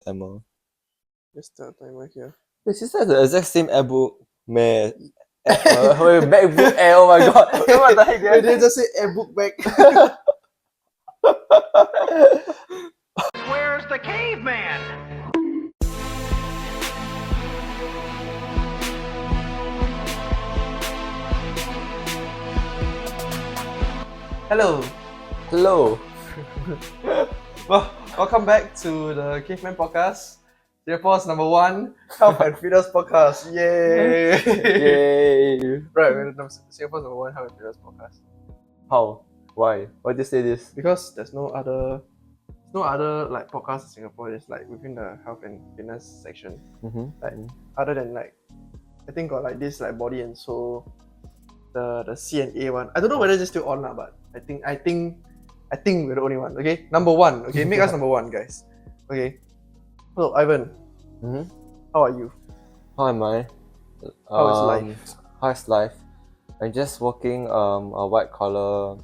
timer. Just start a timer here. Wait, is that the exact same airbook? Wait, MacBook Air, oh my god. What the heck? Wait, they just say airbook back. Where's the caveman? Hello. Hello. Well, welcome back to the Caveman podcast. Singapore's #1 health and fitness podcast. Yay! Yay. Right, we're Singapore's #1 health and fitness podcast. How? Why? Why did you say this? Because there's no other like podcasts in Singapore. It's like within the health and fitness section. Like other than like, I think got like this like body and soul, the CNA one. I don't know whether it's still on now, but I think we're the only one. Okay, #1. Okay, make us #1, guys. Okay. So Ivan, how are you? How am I? How is life? How is life? I'm just working a white collar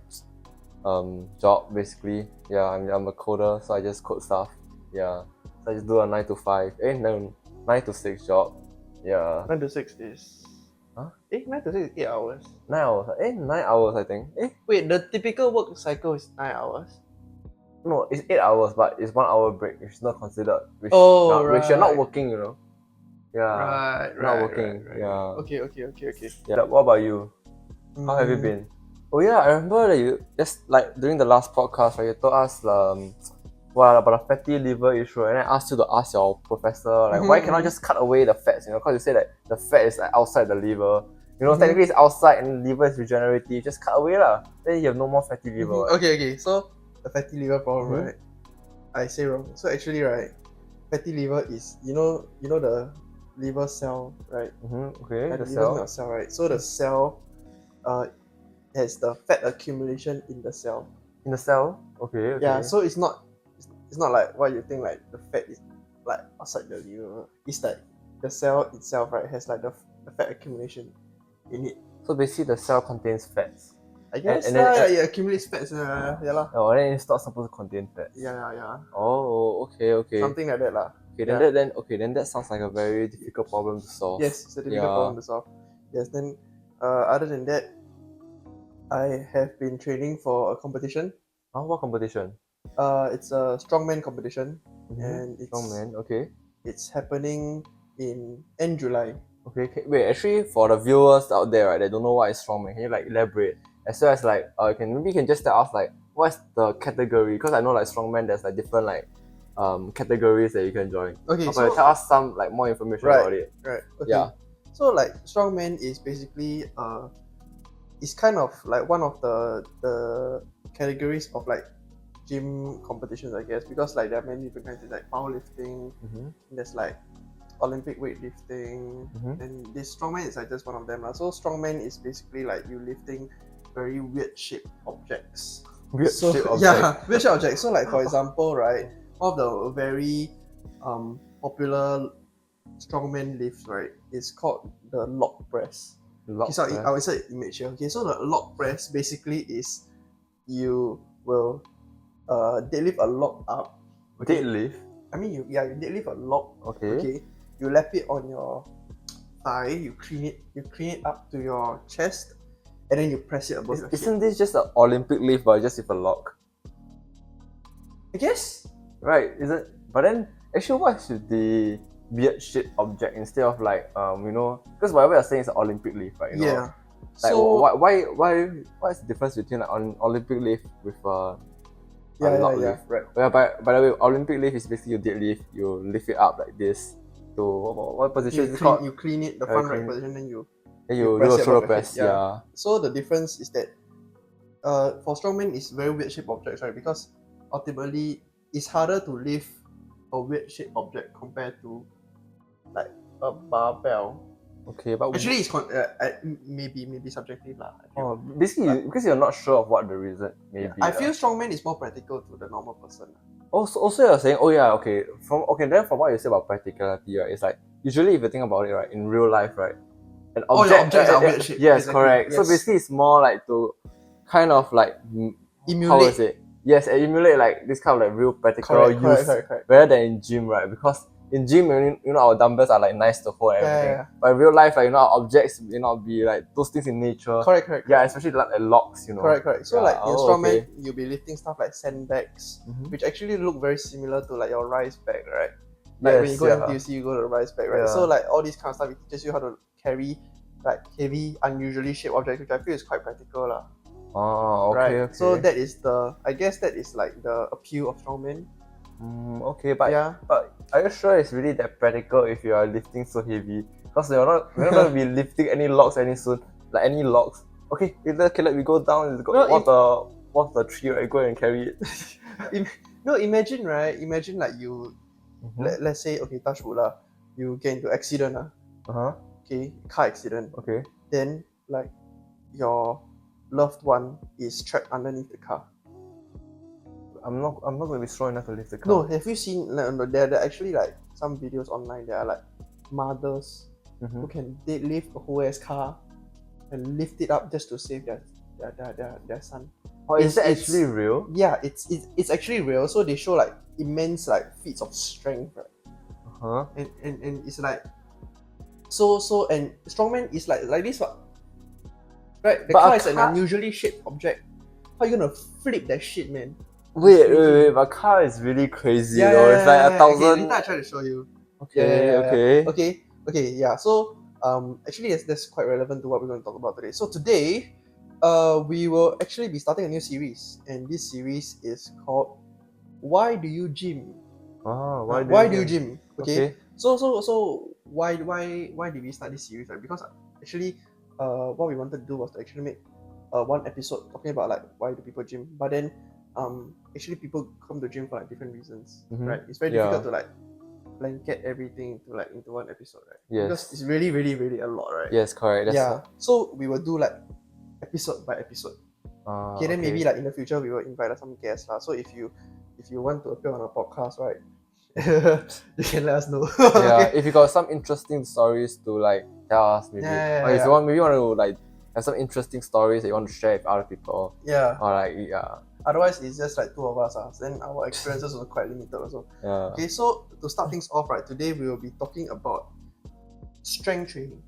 job basically. Yeah, I'm a coder, so I just code stuff. Yeah, so I just do a 9 to 5. 9 to 6 job. Yeah. 9 to 6 is. Huh? 9 to 6 is 8 hours. 9 hours. 9 hours I think. Wait, the typical work cycle is 9 hours. No, it's 8 hours, but it's 1 hour break, which is not considered. Which you're not working, you know. Yeah. Not working. Right. Yeah. Okay. Yeah. What about you? How have you been? Oh yeah, I remember that you just like during the last podcast, right, you told us about the fatty liver issue, and I asked you to ask your professor like why cannot just cut away the fats, you know, because you say that the fat is like outside the liver. You know, technically it's outside and the liver is regenerative. Just cut away lah. Then you have no more fatty liver. Right? Okay. So the fatty liver problem, right? I say wrong. So actually, right, fatty liver is you know the liver cell, right? Okay. Like the liver is not a cell, right? So the cell, has the fat accumulation in the cell. In the cell. Okay. Yeah. So it's not like what you think, like the fat is like outside the liver. It's like the cell itself, right, has like the fat accumulation in it. So basically, the cell contains fats. I guess and then it accumulates fats. Yeah lah. Oh, and then it's not supposed to contain fats. Yeah. Oh, okay. Something like that lah. Okay, then that sounds like a very difficult problem to solve. Yes, it's a difficult problem to solve. Yes, then other than that, I have been training for a competition. What competition? It's a strongman competition, and strongman. Okay. It's happening in end July. Okay. Wait, actually, for the viewers out there, right, they don't know what is strongman. Can you like elaborate? As well as like, you can just tell us like what's the category? Because I know like strongman, there's like different like categories that you can join. Okay, so tell us some like more information about it. Right. Okay. Yeah. So like strongman is basically it's kind of like one of the categories of like gym competitions, I guess, because like there are many different kinds. There's like powerlifting, there's like Olympic weightlifting, and this strongman is like just one of them. So strongman is basically like you lifting very weird shaped objects. Weird shaped objects. So like for example, right, one of the very popular strongman lifts, right, is called the log press. I will say image here. Okay, so the log press basically is you will deadlift a log up. Okay? Deadlift? I mean you deadlift a log. Okay. You lap it on your thigh, you clean it up to your chest, and then you press it above your head. Isn't this just an Olympic lift but just with a log? I guess. Right, is it? But then actually what should the weird shaped object instead of like because whatever you're saying is an Olympic lift, right? You know? Yeah. Like so why is the difference between like an Olympic lift with a log lift? Right. Well, by the way, Olympic lift is basically you deadlift, you lift it up like this to what position is it called? You clean it, the front right position, then you do a shoulder press. Yeah. So the difference is that for strongman it's very weird shaped objects, right? Because ultimately it's harder to lift a weird shaped object compared to like a barbell. Okay, but actually it's maybe subjective lah. Basically because you're not sure of what the reason may be. I feel strongman is more practical to the normal person. Also you're saying, then from what you say about practicality, right, it's like usually if you think about it, right, in real life, right, an object objects are weird shaped. Yes, exactly. Correct. Yes. So basically it's more like to kind of like emulate. How is it? Yes, and emulate like this kind of like real practical use correct. rather than in gym, right? Because in gym, our dumbbells are like nice to hold and everything. Yeah. But in real life, like our objects may not be like those things in nature. Correct. Yeah, especially like locks, Correct. So Yeah, like in strongman, okay. you'll be lifting stuff like sandbags, Mhm. which actually look very similar to like your rise bag, right? Like when you go NTUC, you go to the rise bag, right? Yeah. So like all this kind of stuff, it teaches you how to carry like heavy, unusually shaped objects, which I feel is quite practical, lah. Oh, okay, Right. okay. So that is I guess that is like the appeal of strongman. Okay, but Yeah. but are you sure it's really that practical if you are lifting so heavy? Because we're not going to be lifting any logs any soon, like any logs. Okay, let we go down. What's the tree? Right, go and carry it. No, imagine right. Imagine like you, Mhm. let's say okay, touch wood lah. You get into accident Okay, car accident. Okay. Then like your loved one is trapped underneath the car. I'm not going to be strong enough to lift the car. No, have you seen? No, there are actually like some videos online. There are like mothers who can deadlift a whole ass car and lift it up just to save their son. Oh, is that actually real? Yeah, it's actually real. So they show like immense like feats of strength, right? And it's like so and strongman is like this one. Right? The car is an unusually shaped object. How are you gonna flip that shit, man? Wait, but car is really crazy, Yeah, though. It's like 1,000. Okay, later I try to show you. Okay, yeah. So actually that's quite relevant to what we're going to talk about today. So today, we will actually be starting a new series, and this series is called "Why Do You Gym?" Why do you gym? Okay. So why did we start this series, right? Because actually, what we wanted to do was to actually make one episode talking about like why do people gym, but then actually people come to gym for like different reasons, right? It's very difficult to like blanket everything into one episode, right? Yes. Because it's really a lot, right? Yes, correct. So we will do like episode by episode. Okay, then maybe like in the future we will invite some guests lah. So if you want to appear on a podcast, right? You can let us know. Yeah, if you got some interesting stories to like tell us, maybe. Or if you want to like have some interesting stories that you want to share with other people. Yeah. Or like Otherwise, it's just like two of us. Then our experiences are quite limited also. Yeah. Okay, so to start things off, right, today we will be talking about strength training.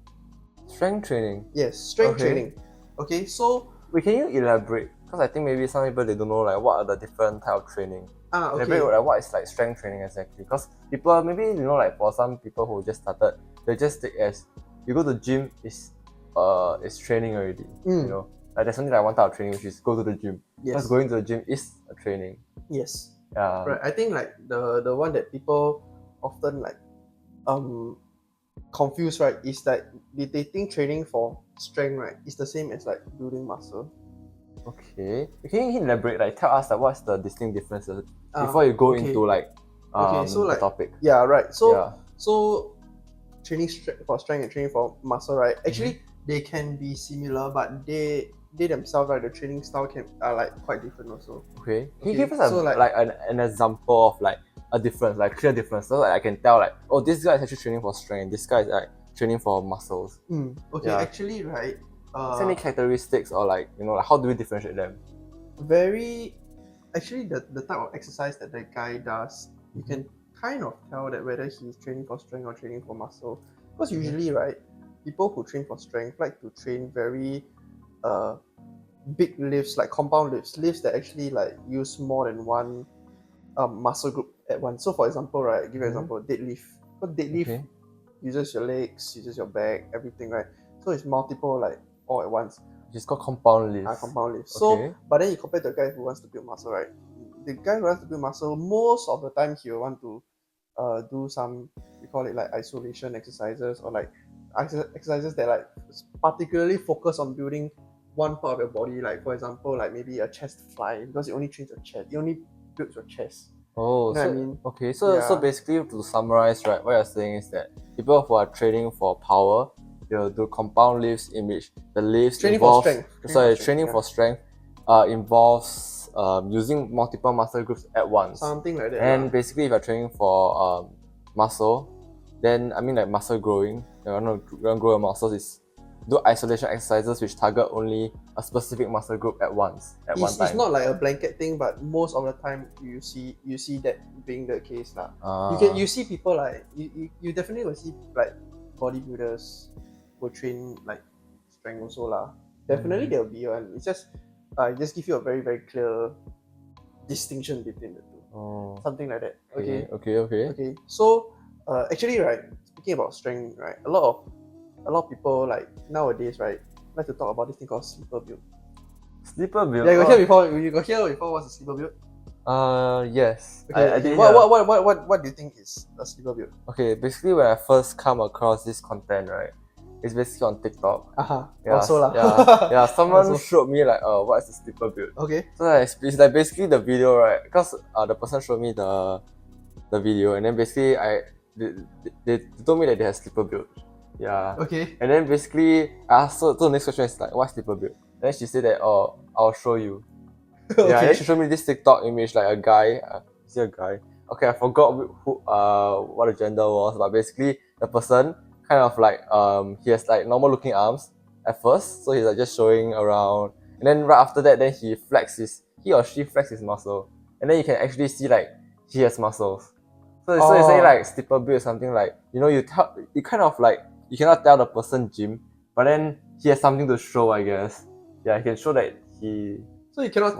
Strength training? Yes, strength training. Okay, so... Wait, can you elaborate? Because I think maybe some people, they don't know like what are the different type of training. Okay. Elaborate like what is like strength training exactly? Because people, maybe, like for some people who just started, they just take as, you go to the gym, is training already, Like there's something like one type of training which is go to the gym. Yes. Because going to the gym is a training. Yes. Yeah. Right. I think like the one that people often like confuse, right, is that they think training for strength, right, is the same as like building muscle. Okay. Can you elaborate, like tell us like what's the distinct differences before you go into like so the topic? Yeah, right. So training for strength and training for muscle, right? Actually they can be similar, but they themselves, like the training style are like quite different also. Okay. Can you give us an example of like a difference, like clear difference, so that I can tell like, oh, this guy is actually training for strength, this guy is like training for muscles. Okay, actually, right. Is there any characteristics or like like how do we differentiate them? Actually, the type of exercise that the guy does, you can kind of tell that whether he's training for strength or training for muscle. Because usually, right, people who train for strength like to train very big lifts, like compound lifts that actually like use more than one muscle group at once. So for example, right, give you an example, deadlift. Because deadlift uses your legs, uses your back, everything, right? So it's multiple like all at once. It's called compound lifts. Compound lifts. So but then you compare to the guy who wants to build muscle, right? The guy who wants to build muscle, most of the time he will want to do some, we call it like isolation exercises, or like exercises that like particularly focus on building one part of your body, like for example, like maybe a chest fly, because it only trains your chest, it only builds your chest. Oh, you know what I mean? Okay, so basically to summarize, right, what you're saying is that people who are training for power, they'll do compound lifts in which the lifts training for strength involves using multiple muscle groups at once. Something like that. And basically, if you're training for muscle, then I mean like muscle growing, you want to grow your muscles, is do isolation exercises which target only a specific muscle group at once at one time. It's not like a blanket thing, but most of the time you see that being the case lah. Ah. You see people like you definitely will see like bodybuilders who train like strength also lah. Definitely there will be one. It's just give you a very very clear distinction between the two. Oh. Something like that. Okay. So actually right, speaking about strength, right, a lot of people like nowadays, right, like to talk about this thing called sleeper build. Sleeper build. Yeah, you got hear before. You got hear before what's a sleeper build? Yes. Okay. I did What do you think is a sleeper build? Okay, basically when I first come across this content, right, it's basically on TikTok. Yeah, also lah. Yeah. Someone showed me like, what is the sleeper build? Okay. So it's like basically the video, right? Because the person showed me the video, and then basically they told me that they have sleeper build. Yeah. Okay. And then basically I asked, so the next question is like, what's sleeper build? Then she said that, oh, I'll show you. Okay. Yeah, and then she showed me this TikTok image, like a guy. Is he a guy? Okay, I forgot who what the gender was, but basically the person kind of like he has like normal looking arms at first, so he's like just showing around, and then right after that, then he or she flex his muscle, and then you can actually see like he has muscles. So you say like sleeper build something like, you know, you kind of like, you cannot tell the person gym, but then he has something to show, I guess. Yeah, he can show that he. So you cannot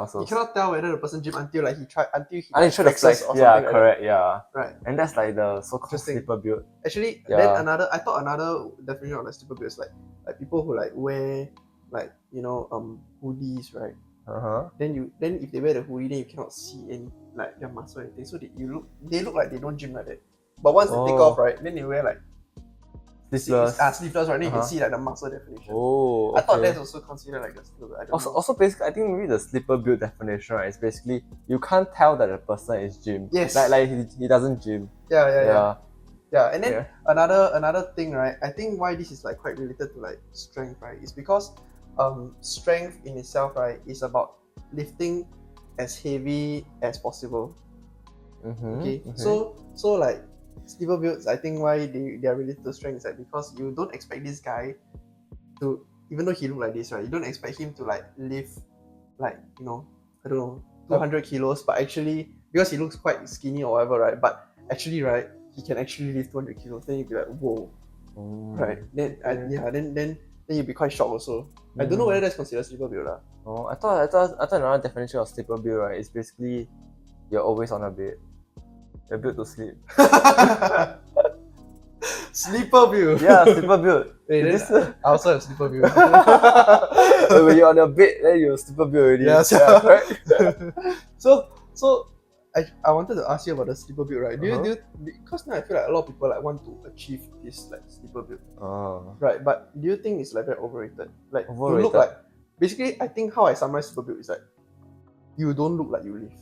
tell whether the person gym until he try to flexes flex. or something Yeah, like correct. that. Yeah. Right. And that's like the so-called sleeper build. Actually, Yeah. then I thought another definition of like sleeper build is like people who like wear like, you know, hoodies, right? Then if they wear the hoodie, then you cannot see any like their muscle or anything. So they look like they don't gym like that. But once they take off, right, then they wear like sleeveless, right? Then you can see like the muscle definition. Oh, okay. I thought that's also considered like a sleeper build. Also basically, I think maybe the sleeper build definition, right, is basically you can't tell that the person is gym. Yes. Like he doesn't gym. Yeah. And then another thing, right? I think why this is like quite related to like strength, right? Is because strength in itself, right, is about lifting as heavy as possible. Okay. So like sleeper builds, I think why they are related to strength is like because you don't expect this guy to, even though he look like this, right, you don't expect him to like lift like, you know, I don't know, 200 kilos, but actually because he looks quite skinny or whatever, right, but actually, right, he can actually lift 200 kilos. Then you'd be like, whoa. Right. Then you'd be quite shocked also. I don't know whether that's considered sleeper build lah. Oh, I thought another definition of sleeper build, right, is basically you're always on a bed. You're built to sleep. Sleeper build. Yeah, sleeper build. Wait, I also have sleeper build. When you're on your bed, then you're sleeper build already. Yeah, correct. So I wanted to ask you about the sleeper build, right? Do you because now I feel like a lot of people like want to achieve this like sleeper build. Right, but do you think it's like very overrated? Like you look like, basically I think how I summarize sleeper build is like you don't look like you live.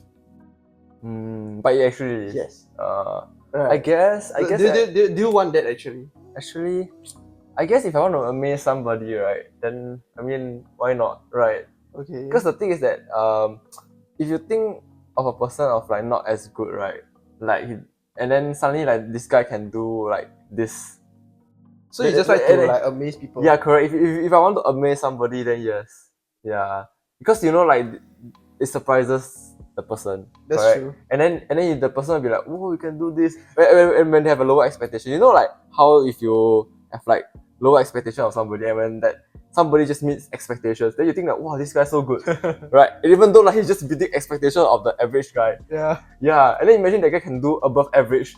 But you actually live. Yes. Right. I guess. Do you want that actually? Actually, I guess if I want to amaze somebody, right, then I mean, why not, right? Okay. Because the thing is that if you think of a person of like not as good, right, like and then suddenly like this guy can do like this. So you just like to like amaze people. Yeah, correct. If I want to amaze somebody, then yes, yeah, because you know like it surprises the person. That's correct? True. And then the person will be like, oh, you can do this. And when they have a lower expectation, you know, like how if you have like lower expectation of somebody, and when that somebody just meets expectations, then you think that, wow, this guy's so good, right? And even though like he's just beating expectation of the average guy. Yeah. And then imagine that guy can do above average.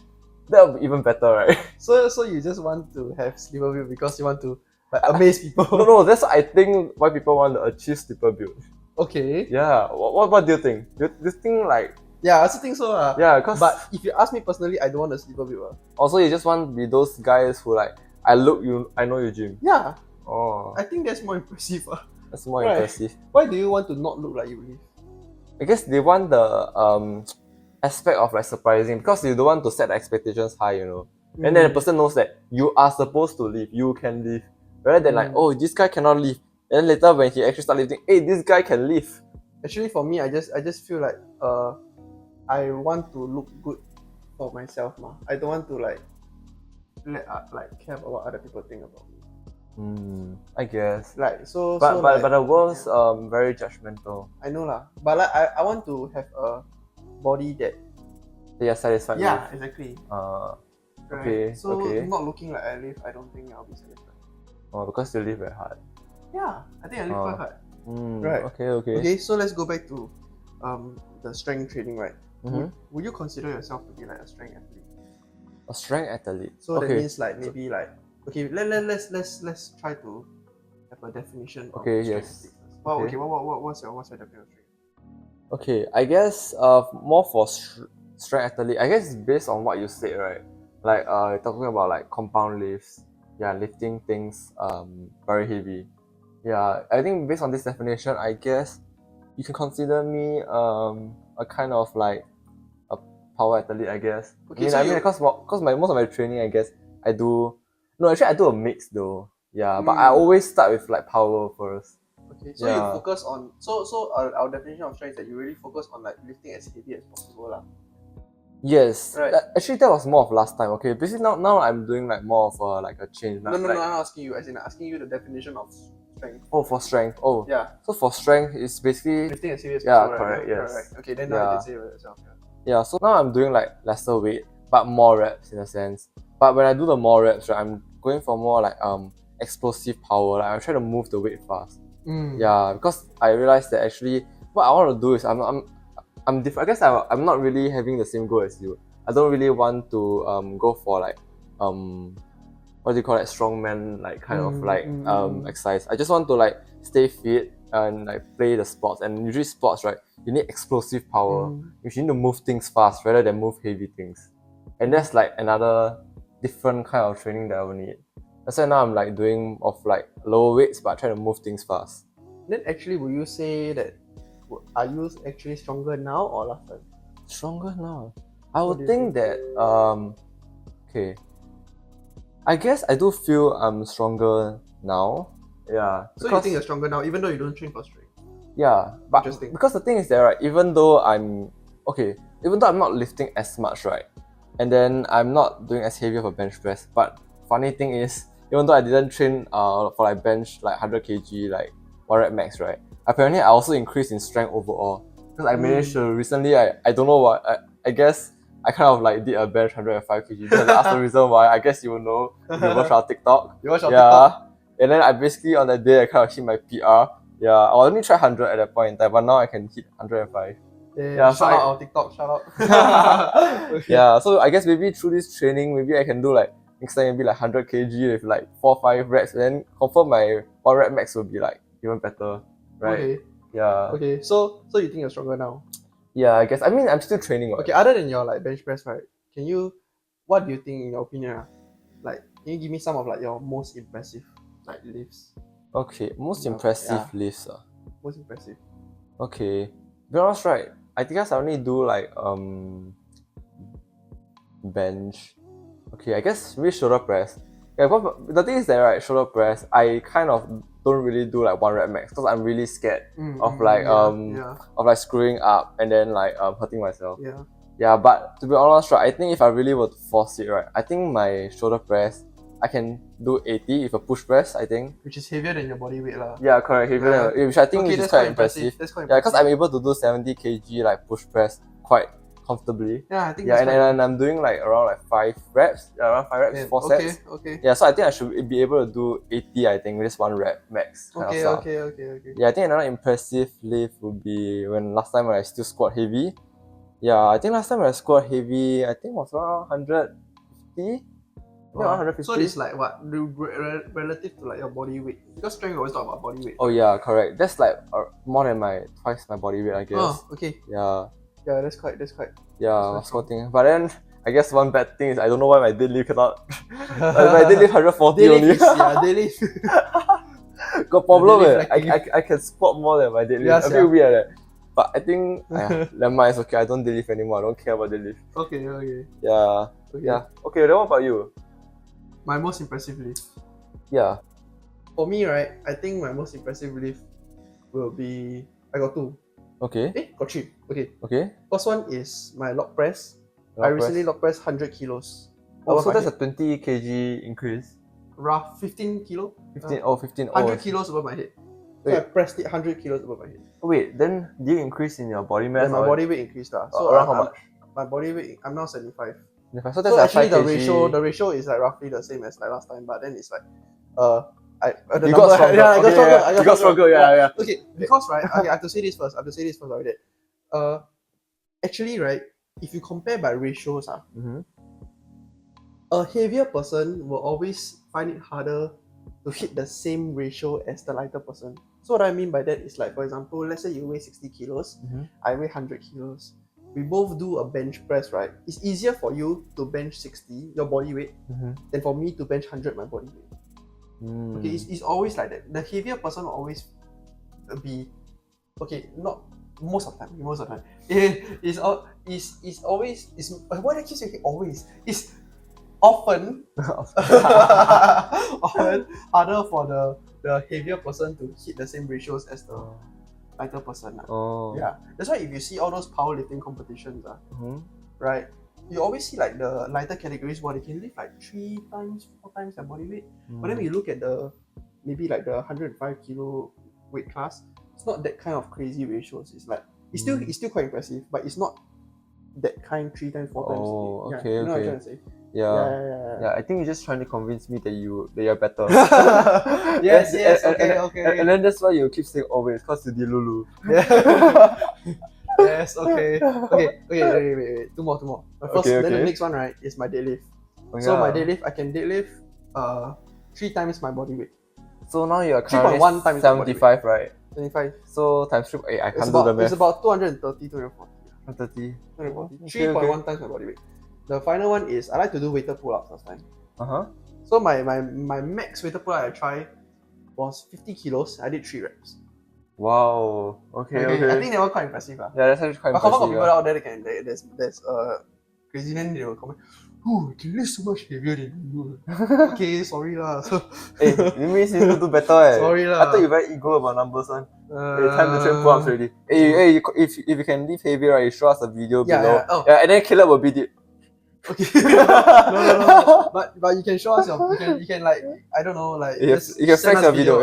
That would be even better, right? So you just want to have sleeper build because you want to like amaze people. No, that's what I think why people want to achieve sleeper build. Okay. Yeah. What do you think? Do you think like? Yeah, I also think so. Yeah, cause. But if you ask me personally, I don't want a sleeper build. Also, you just want to be those guys who like, I know you gym. Yeah. Oh. I think that's more impressive. That's more impressive. Why do you want to not look like you live? I guess they want the aspect of like surprising, because you don't want to set the expectations high, you know. And then the person knows that you are supposed to live, you can live. Rather than like, oh, this guy cannot live. And then later when he actually start lifting, hey, this guy can live. Actually, for me, I just feel like I want to look good for myself, ma. I don't want to like care about what other people think about me. I guess. Like so. But so but like, but the world's very judgmental. I know lah. But like I want to have a body that. They are satisfied Yeah, with. exactly. Okay, Right. So okay. not looking like I live, I don't think I'll be satisfied. Oh, because you live very hard. Yeah, I think I live quite hard. Right. Okay, okay. Okay, so let's go back to the strength training, right? Mm-hmm. Would you consider yourself to be like a strength athlete? A strength athlete. So okay. that means like maybe like okay, let's try to have a definition of Okay, strength yes. athlete first. Well, Okay. okay, what's your definition of strength? Okay, I guess more for strength athlete. I guess it's based on what you said, right? Like talking about like compound lifts, yeah, lifting things very heavy. Yeah, I think based on this definition, I guess you can consider me a kind of like a power athlete, I guess. Okay, I mean, because my most of my training, I guess I do. No, actually, I do a mix though. Yeah, but I always start with like power first. Okay, so Yeah. you focus on our definition of strength is that you really focus on like lifting as heavy as possible lah. Yes, Right. actually that was more of last time. Okay, basically now I'm doing like more of a like a change. No, like, I'm not asking you. As in asking you the definition of strength. Oh, for strength. Oh, Yeah, so for strength, it's basically lifting as heavy as Yeah, possible. correct, Right? yes. Right. Okay, then now you can say it yourself. Yeah. yeah. So now I'm doing like lesser weight, but more reps in a sense. But when I do the more reps, right, I'm going for more like explosive power. Like I'm trying to move the weight fast. Yeah, because I realized that actually what I want to do is I'm different. I guess I'm not really having the same goal as you. I don't really want to go for like what do you call it, strongman like kind of like exercise. I just want to like stay fit and like play the sports. And usually sports, right, you need explosive power. You need to move things fast rather than move heavy things. And that's like another different kind of training that I will need. That's why now I'm like doing of like lower weights but trying to move things fast. Then actually, will you say that are you actually stronger now or last time? Stronger now. I What would do you think that okay. I guess I do feel I'm stronger now. Yeah. So you think you're stronger now, even though you don't train for strength? Yeah, but Interesting. because the thing is that, right, even though I'm not lifting as much, right, and then I'm not doing as heavy of a bench press, but funny thing is, even though I didn't train for like bench like 100 kg like 1 rep max, right, apparently I also increased in strength overall because I managed to recently I don't know what I guess I kind of like did a bench 105 kg because that's the reason why. I guess you will know if you watch our TikTok. You watch our TikTok? And then I basically on that day I kind of hit my PR. Yeah, I only tried 100 at that point in time, but now I can hit 105. Yeah, so shout out our TikTok, shout out. Okay. Yeah, so I guess maybe through this training, maybe I can do like next time maybe like 100 kg with like 4-5 reps, and then confirm my 1 rep max will be like even better, right? Okay. Yeah. Okay, so you think you're stronger now? Yeah, I guess. I mean, I'm still training. Okay, other than your like bench press, right? What do you think in your opinion? Like, can you give me some of like your most impressive like lifts? Okay, most impressive lifts. Most impressive. Okay, be honest, right? I think I only do like bench. Okay, I guess maybe shoulder press. Yeah, but the thing is that, right, shoulder press, I kind of don't really do like 1 rep max because I'm really scared of like of like screwing up and then like hurting myself. Yeah. Yeah, but to be honest, right, I think if I really were to force it, right, I think my shoulder press I can do 80 if a push press, I think. Which is heavier than your body weight lah. Yeah, correct. Heavier than, which I think is quite impressive. That's quite Yeah, impressive. because I'm able to do 70 kg like push press quite comfortably. Yeah, I think. Yeah, and I'm doing like around like 5 reps. Yeah, around 5 reps, 4 sets. Okay. Yeah, so I think I should be able to do 80. I think with just 1 rep max. Okay. Yeah, I think another impressive lift would be when I still squat heavy. Yeah, I think last time when I squat heavy, I think it was around 150. Wow. 150. So it's like what relative to like your body weight, because strength always talk about body weight. Oh yeah, correct. That's like more than twice my body weight, I guess. Oh, okay. Yeah. Yeah, that's quite. Yeah, squatting. But then I guess one bad thing is I don't know why my deadlift cannot. My deadlift 140 only. Deadlift. Got problem. Deadlift I can squat more than my deadlift. Yeah, a bit weird. But I think never mind. It's okay. I don't deadlift anymore. I don't care about deadlift. Okay. Yeah. Okay. Yeah. Okay. Then what about you? My most impressive lift. Yeah. For me, right, I think my most impressive lift will be I got 2. Okay. Got 3. Okay. First one is my log press. I recently log pressed 100 kilos. Oh, so that's a 20 kg increase. rough 15 kilo. 15, 15, 100 kilos above my head. So Wait. I pressed it 100 kilos above my head. Wait, then do you increase in your body mass? Then my body weight increased. So around how much? My body weight, I'm now 75. So that's So like actually 5 the kg. ratio is like roughly the same as like last time, but then it's like You got stronger. Yeah, I got Okay, stronger. yeah. I got You got stronger, yeah. Okay, because right, okay, I have to say this first. Already. Actually, right, if you compare by ratios, Mm-hmm. a heavier person will always find it harder to hit the same ratio as the lighter person. So what I mean by that is like, for example, let's say you weigh 60 kilos, I weigh 100 kilos. We both do a bench press, right? It's easier for you to bench 60, your body weight, than for me to bench 100, my body weight. Okay, it's always like that. The heavier person will always be, okay, not most of the time. It's always, why do I keep saying always? It's often harder for the heavier person to hit the same ratios as the lighter person. Yeah, that's why if you see all those powerlifting competitions, right, you always see like the lighter categories where they can lift like 3 times, 4 times their body weight. But then when you look at maybe like the 105 kilo weight class, it's not that kind of crazy ratios. It's like it's still quite impressive, but it's not that kind 3 times, 4 times. Okay, you know what I'm trying to say? Yeah. I think you're just trying to convince me that you're better. Yes, okay. And then that's why you keep saying always, because you dilulu. Yes, okay. Wait. Two more. Then the next one, right, is my deadlift. So my deadlift, I can deadlift 3 times my body weight. So now you're currently 3.1 times 75, right? 75. So times 3, I can't do the math. It's about 230, 240. 130. 240. 3.1 times my body weight. The final one is I like to do weighted pull-ups last time. Uh-huh. So my max weighted pull-up I tried was 50 kilos. I did 3 reps. Wow. Okay. I think they were quite impressive. Yeah, that's actually quite but impressive. But people out there there's crazy, then they will comment, "Oh, you can lift so much heavier than you." Okay, sorry lah. So, hey, you mean you need to do better Sorry lah. I thought you very ego about numbers one. Time to train pull-ups already. Hey, if you can lift heavier, right, you show us the video below. Yeah, and then Caleb will beat it. Okay. No. But you can show us you can like, I don't know, like you can flex your video.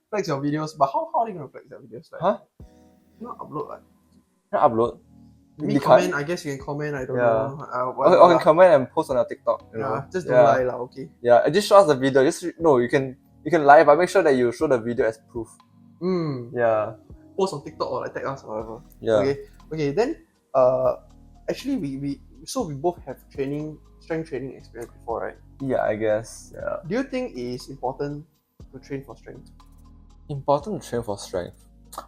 Flex your videos. But how are you gonna flex your videos? Like, not upload like. Not upload. Maybe comment. I guess you can comment. I don't know. Or can comment and post on your TikTok. You know? Just don't lie lah. Okay. Yeah, just show us the video. You can lie, but make sure that you show the video as proof. Yeah. Post on TikTok or like tag us or whatever. Yeah. Okay. Then actually we both have strength training experience before, right? Yeah, I guess. Yeah. Do you think it's important to train for strength? Important to train for strength.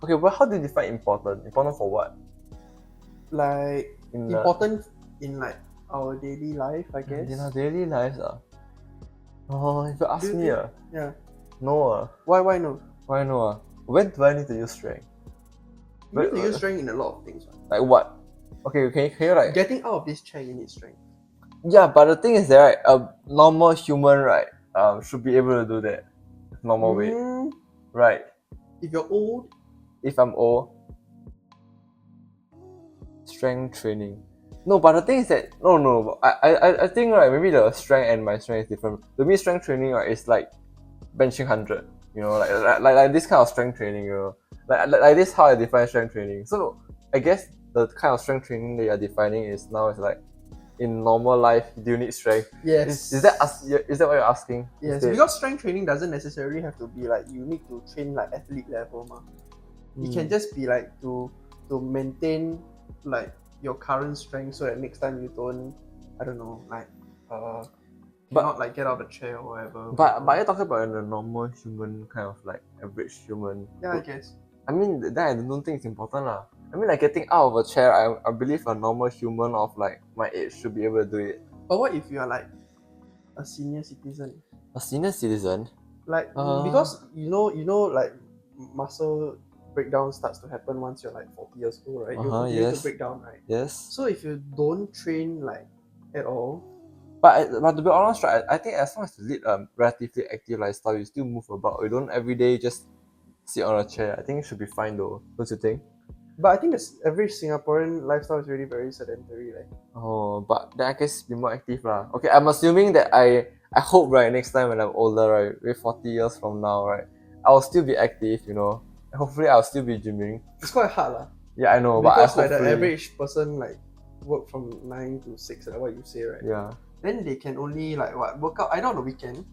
Okay, well, how do you define important? Important for what? Like important in like our daily life, I guess. In our daily lives, Oh, if you ask me, yeah. No. Why no? Why no? When do I need to use strength? You need to use strength in a lot of things, right? Like what? Okay, can you like getting out of this chair? You need strength. Yeah, but the thing is that right, a normal human, right, should be able to do that. Normal weight, right? If you're old. If I'm old. Strength training. No, but the thing is that no. I think right, maybe the strength and my strength is different. To me, strength training right is like benching 100. You know, like this kind of strength training. You know, like this how I define strength training. So I guess the kind of strength training that you're defining is like in normal life, do you need strength? Yes. Is that what you're asking? Yes, because strength training doesn't necessarily have to be like you need to train like athlete level, It can just be like to maintain like your current strength so that next time you don't, I don't know, like cannot like get out of the chair or whatever. But you're talking about a normal human, kind of like average human. Yeah, I guess. I mean, that I don't think it's important lah. I mean, like getting out of a chair, I believe a normal human of like my age should be able to do it. But what if you are like a senior citizen? A senior citizen? Like because you know like muscle breakdown starts to happen once you're like 40 years old, right? You need to break down, right? Yes. So if you don't train like at all. But to be honest, right, I think as long as you lead a relatively active lifestyle, you still move about. You don't every day just sit on a chair. I think it should be fine though. Don't you think? But I think the average Singaporean lifestyle is really very sedentary, right? Oh, but then I guess be more active lah. Okay, I'm assuming that I I hope right next time when I'm older, right, maybe 40 years from now, right, I'll still be active, you know. And hopefully I'll still be gymming. It's quite hard lah. Yeah, I know, but Because I like the hopefully, average person like work from 9 to 6, like what you say, right? yeah. Then they can only like what work out either on the weekend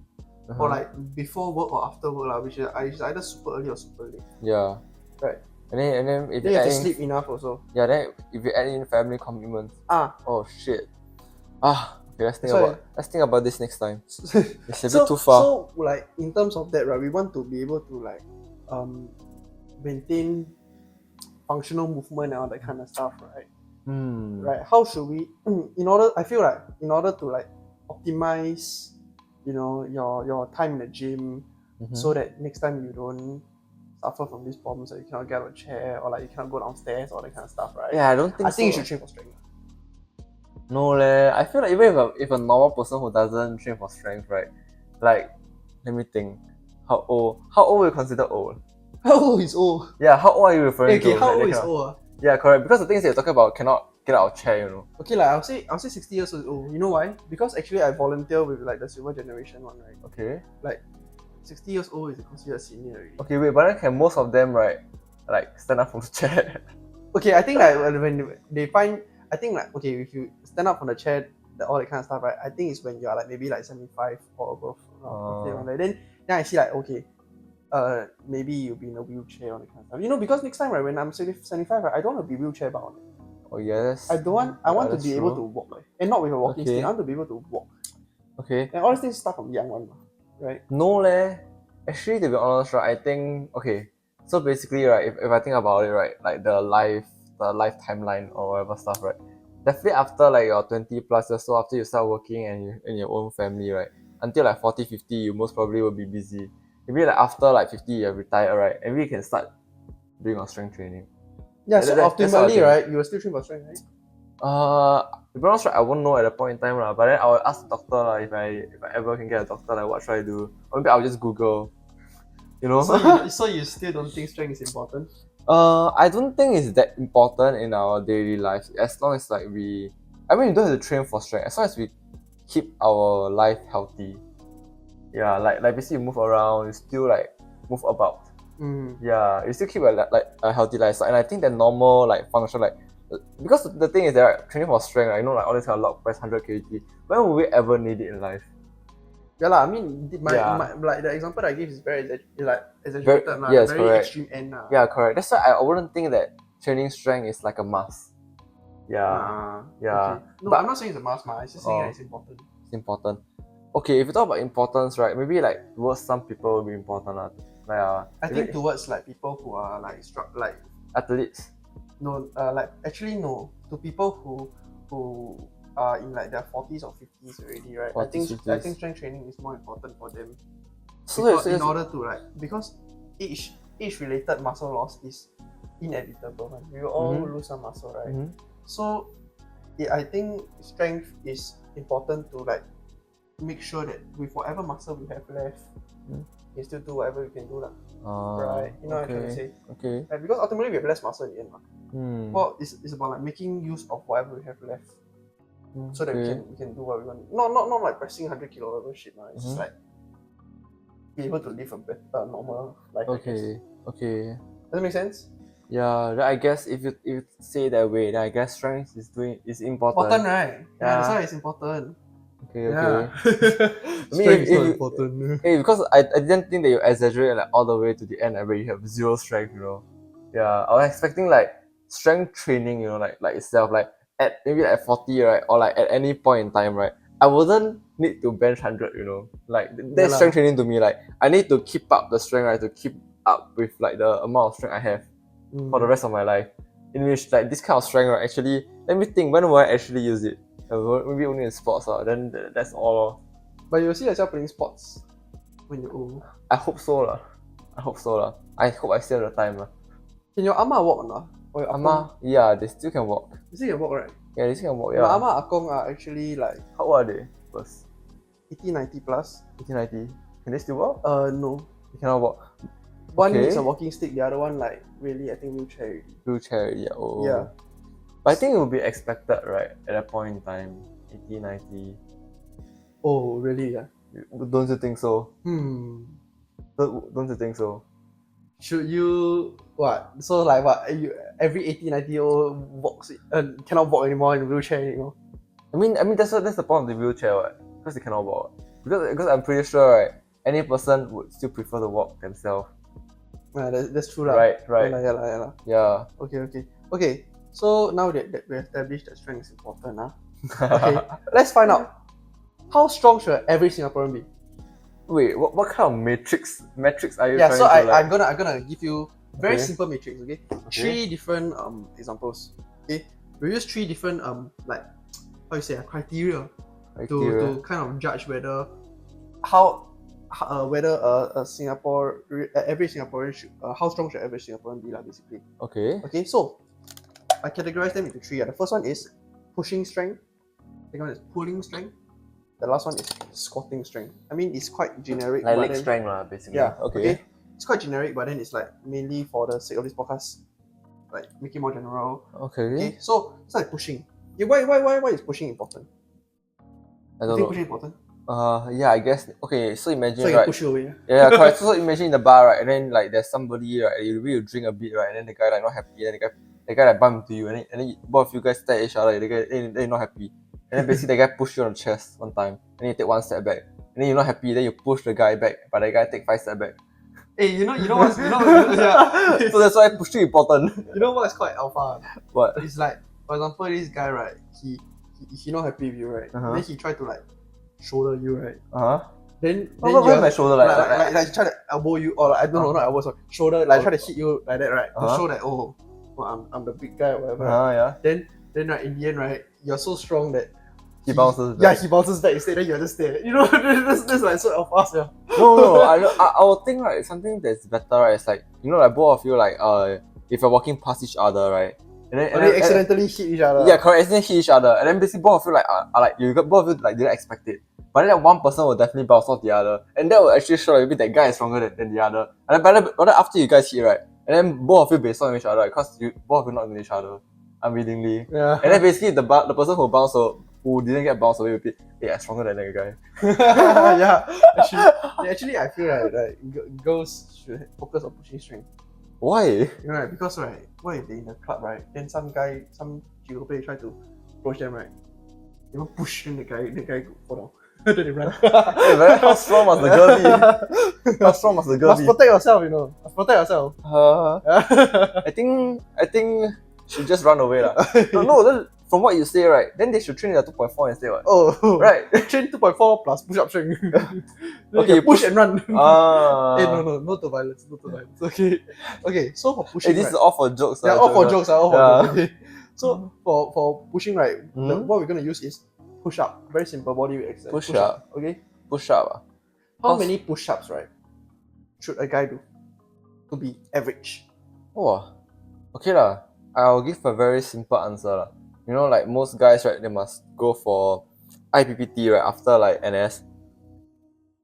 Uh-huh. or like before work or after work lah, which is either super early or super late. Yeah. Right. And then if Then you you add have to in, sleep enough also. yeah, then if you add in family commitments, oh shit. Okay, let's think about this next time. It's a bit too far. So like in terms of that, right, we want to be able to like maintain functional movement and all that kind of stuff, right? Right. How should we I feel like in order to like optimize, you know, your time in the gym so that next time you don't suffer from these problems that you cannot get out of a chair or like you cannot go downstairs, all that kind of stuff, right? Yeah, I don't think I think so. you should train for strength. No leh, I feel like even if a normal person who doesn't train for strength, right? Like, let me think. How old will you consider old? How old is old? Yeah, how old are you referring to? Okay, how Like, old is old? Yeah, correct. Because the thing is you're talking about cannot get out of chair, you know. Okay, like I'll say 60 years old. You know why? Because actually I volunteer with like the silver generation one, right? Okay. Like 60 years old is considered senior already. Okay, wait, but then can most of them, right, like stand up from the chair? Okay, I think like when they find, I think like okay, if you stand up from the chair, all that kind of stuff, right? I think it's when you are like maybe like 75 or above. Then I see like okay, maybe you'll be in a wheelchair or that kind of stuff. You know, because next time, right, when I'm 75, right, I don't want to be wheelchair bound. Oh yes. I want to be able to walk, right? And not with a walking stick. I want to be able to walk. Okay. And all these things start from young one, right? No leh. Actually, to be honest, right, I think okay. So basically, right, if I think about it, right, like the life timeline or whatever stuff, right, definitely after like your 20 plus years, so after you start working and you in your own family, right, until like 40, 50, you most probably will be busy. Maybe like after like 50, you retire, right, and we can start doing our strength training. Yeah, so optimally, right, you will still train for strength, right? To be honest, right, I won't know at the point in time, but then I will ask the doctor if I ever can get a doctor, like what should I do? Or maybe I'll just Google. You know? So you still don't think strength is important? I don't think it's that important in our daily life. As long as like you don't have to train for strength. As long as we keep our life healthy. Yeah, like basically you move around, you still like move about. Yeah, you still keep a healthy lifestyle. And I think that normal like function like because the thing is that right, training for strength, right, you know, like all this kind of log press 100 kg. When will we ever need it in life? Yeah lah, I mean, my like the example that I give is very exaggerated, very correct. extreme end. Yeah, correct. That's why I wouldn't think that training strength is like a must. Yeah. Okay. No, but I'm not saying it's a must, I'm just saying that it's important. It's important. Okay, if you talk about importance, right, maybe like towards some people will be important. I think towards like people who are like athletes. No, like actually no. To people who are in like their 40s or 50s already, right? 40s, I think strength training is more important for them. So in order to like because age related muscle loss is inevitable, man. We will all lose some muscle, right? So I think strength is important to like make sure that with whatever muscle we have left, you can still do whatever you can do, right? You know what I'm trying to say? Okay. Like, because ultimately we have less muscle in the end, well, it's about like making use of whatever we have left, so that we can do what we want. Not like pressing 100 kilo or shit, It's just like be able to live a better normal life. Okay. Does that make sense? Yeah, I guess if you say that way, then I guess strength is important. Important, right? Yeah, that's why it's important. Okay. Strength is not important. Hey, because I didn't think that you exaggerate like all the way to the end where you have zero strength, you know. Yeah, I was expecting like strength training, you know, like itself, like at maybe like 40, right, or like at any point in time, right, I wouldn't need to bench 100, you know. Like that's strength training to me. Like I need to keep up the strength, right, to keep up with like the amount of strength I have for the rest of my life. In which like this kind of strength, right, actually, let me think, when will I actually use it? Maybe only in sports, then that's all. But you'll see yourself playing sports when you're old. I hope so lah. I hope I still have the time lah. Can your ama walk or not? Or your ama, yeah, they still can walk. They still can walk, right? Yeah, they still can walk. Yeah. My ama akong are actually like. How old are they first? 80, 90 plus. 80, 90. Can they still walk? No. They cannot walk. One needs a walking stick, the other one like really I think wheelchair. Wheelchair, yeah. Oh. Yeah. But I think it would be expected, right, at that point in time, 80, 90. Oh, really? Yeah. Don't you think so? Don't you think so? Should you what? So like what? You every 80, 90-year-old walks cannot walk anymore in a wheelchair anymore. I mean that's the point of the wheelchair, right? Because they cannot walk. Because I'm pretty sure, right, any person would still prefer to walk themselves. Yeah, that's true lah. Right. Yeah. Yeah. Okay. So now that we established that strength is important, okay, let's find out how strong should every Singaporean be. Wait, what kind of metrics are you Yeah, trying so to I'm gonna give you very Okay. simple matrix, okay? 3 different examples. Okay? We use 3 different like how you say criteria to kind of judge whether whether a every Singaporean should how strong should every Singaporean be basically. Okay, so I categorize them into 3. The first one is pushing strength, the second one is pulling strength, the last one is squatting strength. I mean, it's quite generic. like leg strength basically. Yeah. Okay. It's quite generic, but then it's like mainly for the sake of this podcast, like make it more general. Okay. So it's like pushing. Yeah, why is pushing important? I don't think know. pushing important? Yeah, I guess. Okay, so imagine, So you right? push you away. Yeah, correct. So imagine in the bar, right, and then like there's somebody, right, you really drink a bit, right, and then the guy like not happy, and the guy like bump into you, and then both of you guys stare at each other, then you're not happy, and then basically the guy push you on the chest one time, and then you take 1 step back, and then you're not happy, then you push the guy back, but the guy take 5 steps back. Hey, you know what's yeah. So that's why pushing important. You know what's quite alpha? What? It's like, for example, this guy, right? He not happy with you, right? Then he try to like shoulder you, right? Then why my shoulder like try to elbow you, or like, I don't know, not elbow, sorry, shoulder, like try to hit you like that, right? To show that well, I'm the big guy or whatever. Yeah. Then right, in the end, right, you're so strong that he bounces back. Yeah, he bounces back instead. Then you're just there. You know, that's like so fast, yeah. No. I would think, right, something that's better, right? It's like, you know, like both of you, like if you're walking past each other, right, and then accidentally hit each other. Yeah, correct. Accidentally hit each other, and then basically both of you are like both of you like didn't expect it. But then one person will definitely bounce off the other, and that will actually show maybe that guy is stronger than the other. And then but then after you guys hit, right, and then both of you based on each other, because you both of you not in each other unwillingly. Yeah. And then basically the person who didn't get bounced away with it, I'm stronger than that guy. Yeah. Actually, I feel like girls should focus on pushing strength. Why? You know, right? Because right, what if they're in a club, right? Then some Chico player try to approach them, right? You know, push, then the guy fall down. Then they run. Hey, how strong must the girl be? How strong must the girl be? Must protect yourself, you know. Must protect yourself. I think should just run away lah. No, then from what you say, right, then they should train at 2.4 instead, right? Oh, right. Train 2.4 plus push-up strength. Okay, push and run. Hey, no, not to violence. Okay. So for pushing, this is all for jokes. Yeah, all for jokes. Okay. So for pushing, right, what we're gonna use is push-up. Very simple body weight exercise. Push-up. Okay. Push-up. How many push-ups, right, should a guy do to be average? Oh, okay lah. I'll give a very simple answer lah. You know, like most guys, right, they must go for IPPT, right, after like NS.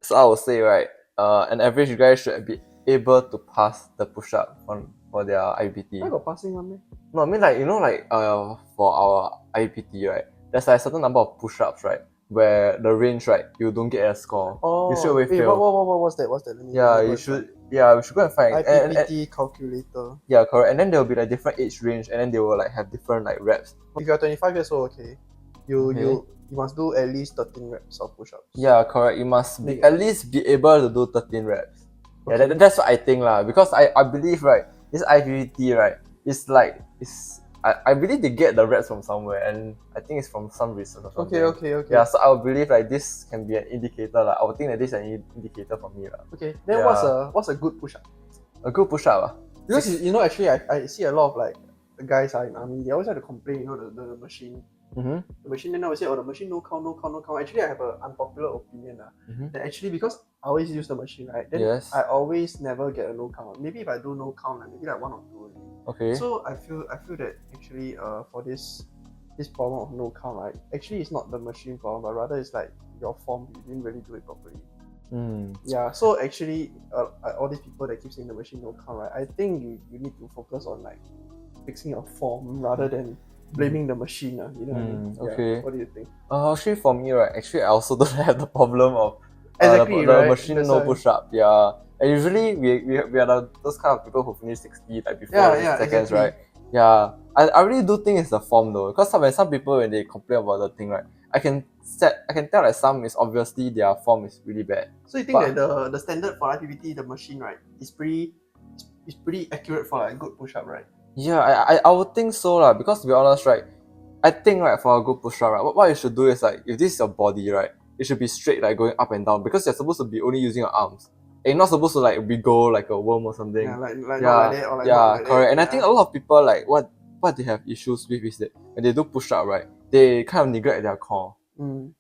So I would say, right, an average guy should be able to pass the push-up for their IPPT. I got passing one, man. No, I mean like, you know, like for our IPPT, right, there's like a certain number of push-ups, right, where the range, right, you don't get a score. Oh, you straight away fail. What's that? We should go and find it. IPPT calculator. Yeah, correct. And then there will be like different age range, and then they will like have different like reps. If you're 25 years old, okay, you must do at least 13 reps of push-ups. Yeah, correct. You must at least be able to do 13 reps. Okay. Yeah, that's what I think lah. Because I believe, right, this IPPT, right, I believe they get the reps from somewhere, and I think it's from some research or something. Okay. Yeah, so I would believe like this can be an indicator. Like I would think that this is an indicator for me. Okay. Then what's a good push-up? A good push-up? Because you know, actually I see a lot of like the guys are in army, they always have to complain, you know, the machine. The machine, then I would say, the machine no count. Actually, I have an unpopular opinion that actually, because I always use the machine, right? Then I always never get a no count. Maybe if I do no count, like maybe like 1 or 2 only. Okay. So I feel that actually for this problem of no count, right? Actually, it's not the machine problem, but rather it's like your form. You didn't really do it properly. Yeah. So actually, all these people that keep saying the machine no count, right? I think you need to focus on like fixing your form rather than blaming the machine. You know what I mean? Okay. Yeah. What do you think? Actually, for me, right, I also don't have the problem of Exactly, the right? machine That's no why. push up. Yeah, and usually we are those kind of people who finish 60 like before Yeah, 60 seconds, exactly. right? Yeah, I really do think it's the form though, because when some people when they complain about the thing, right, I can tell that some is obviously their form is really bad. So you think But that the standard for IPPT, the machine, right, is pretty accurate for like good push up, right? yeah, I would think so lah, because to be honest, right, I think right for a good push up, right, what you should do is like if this is your body, right, it should be straight like going up and down because you're supposed to be only using your arms. And you're not supposed to like wiggle like a worm or something. Yeah, like not like Yeah, that or like not yeah, like correct. that. And I Yeah. think a lot of people like what they have issues with is that when they do push up, right, they kind of neglect their core.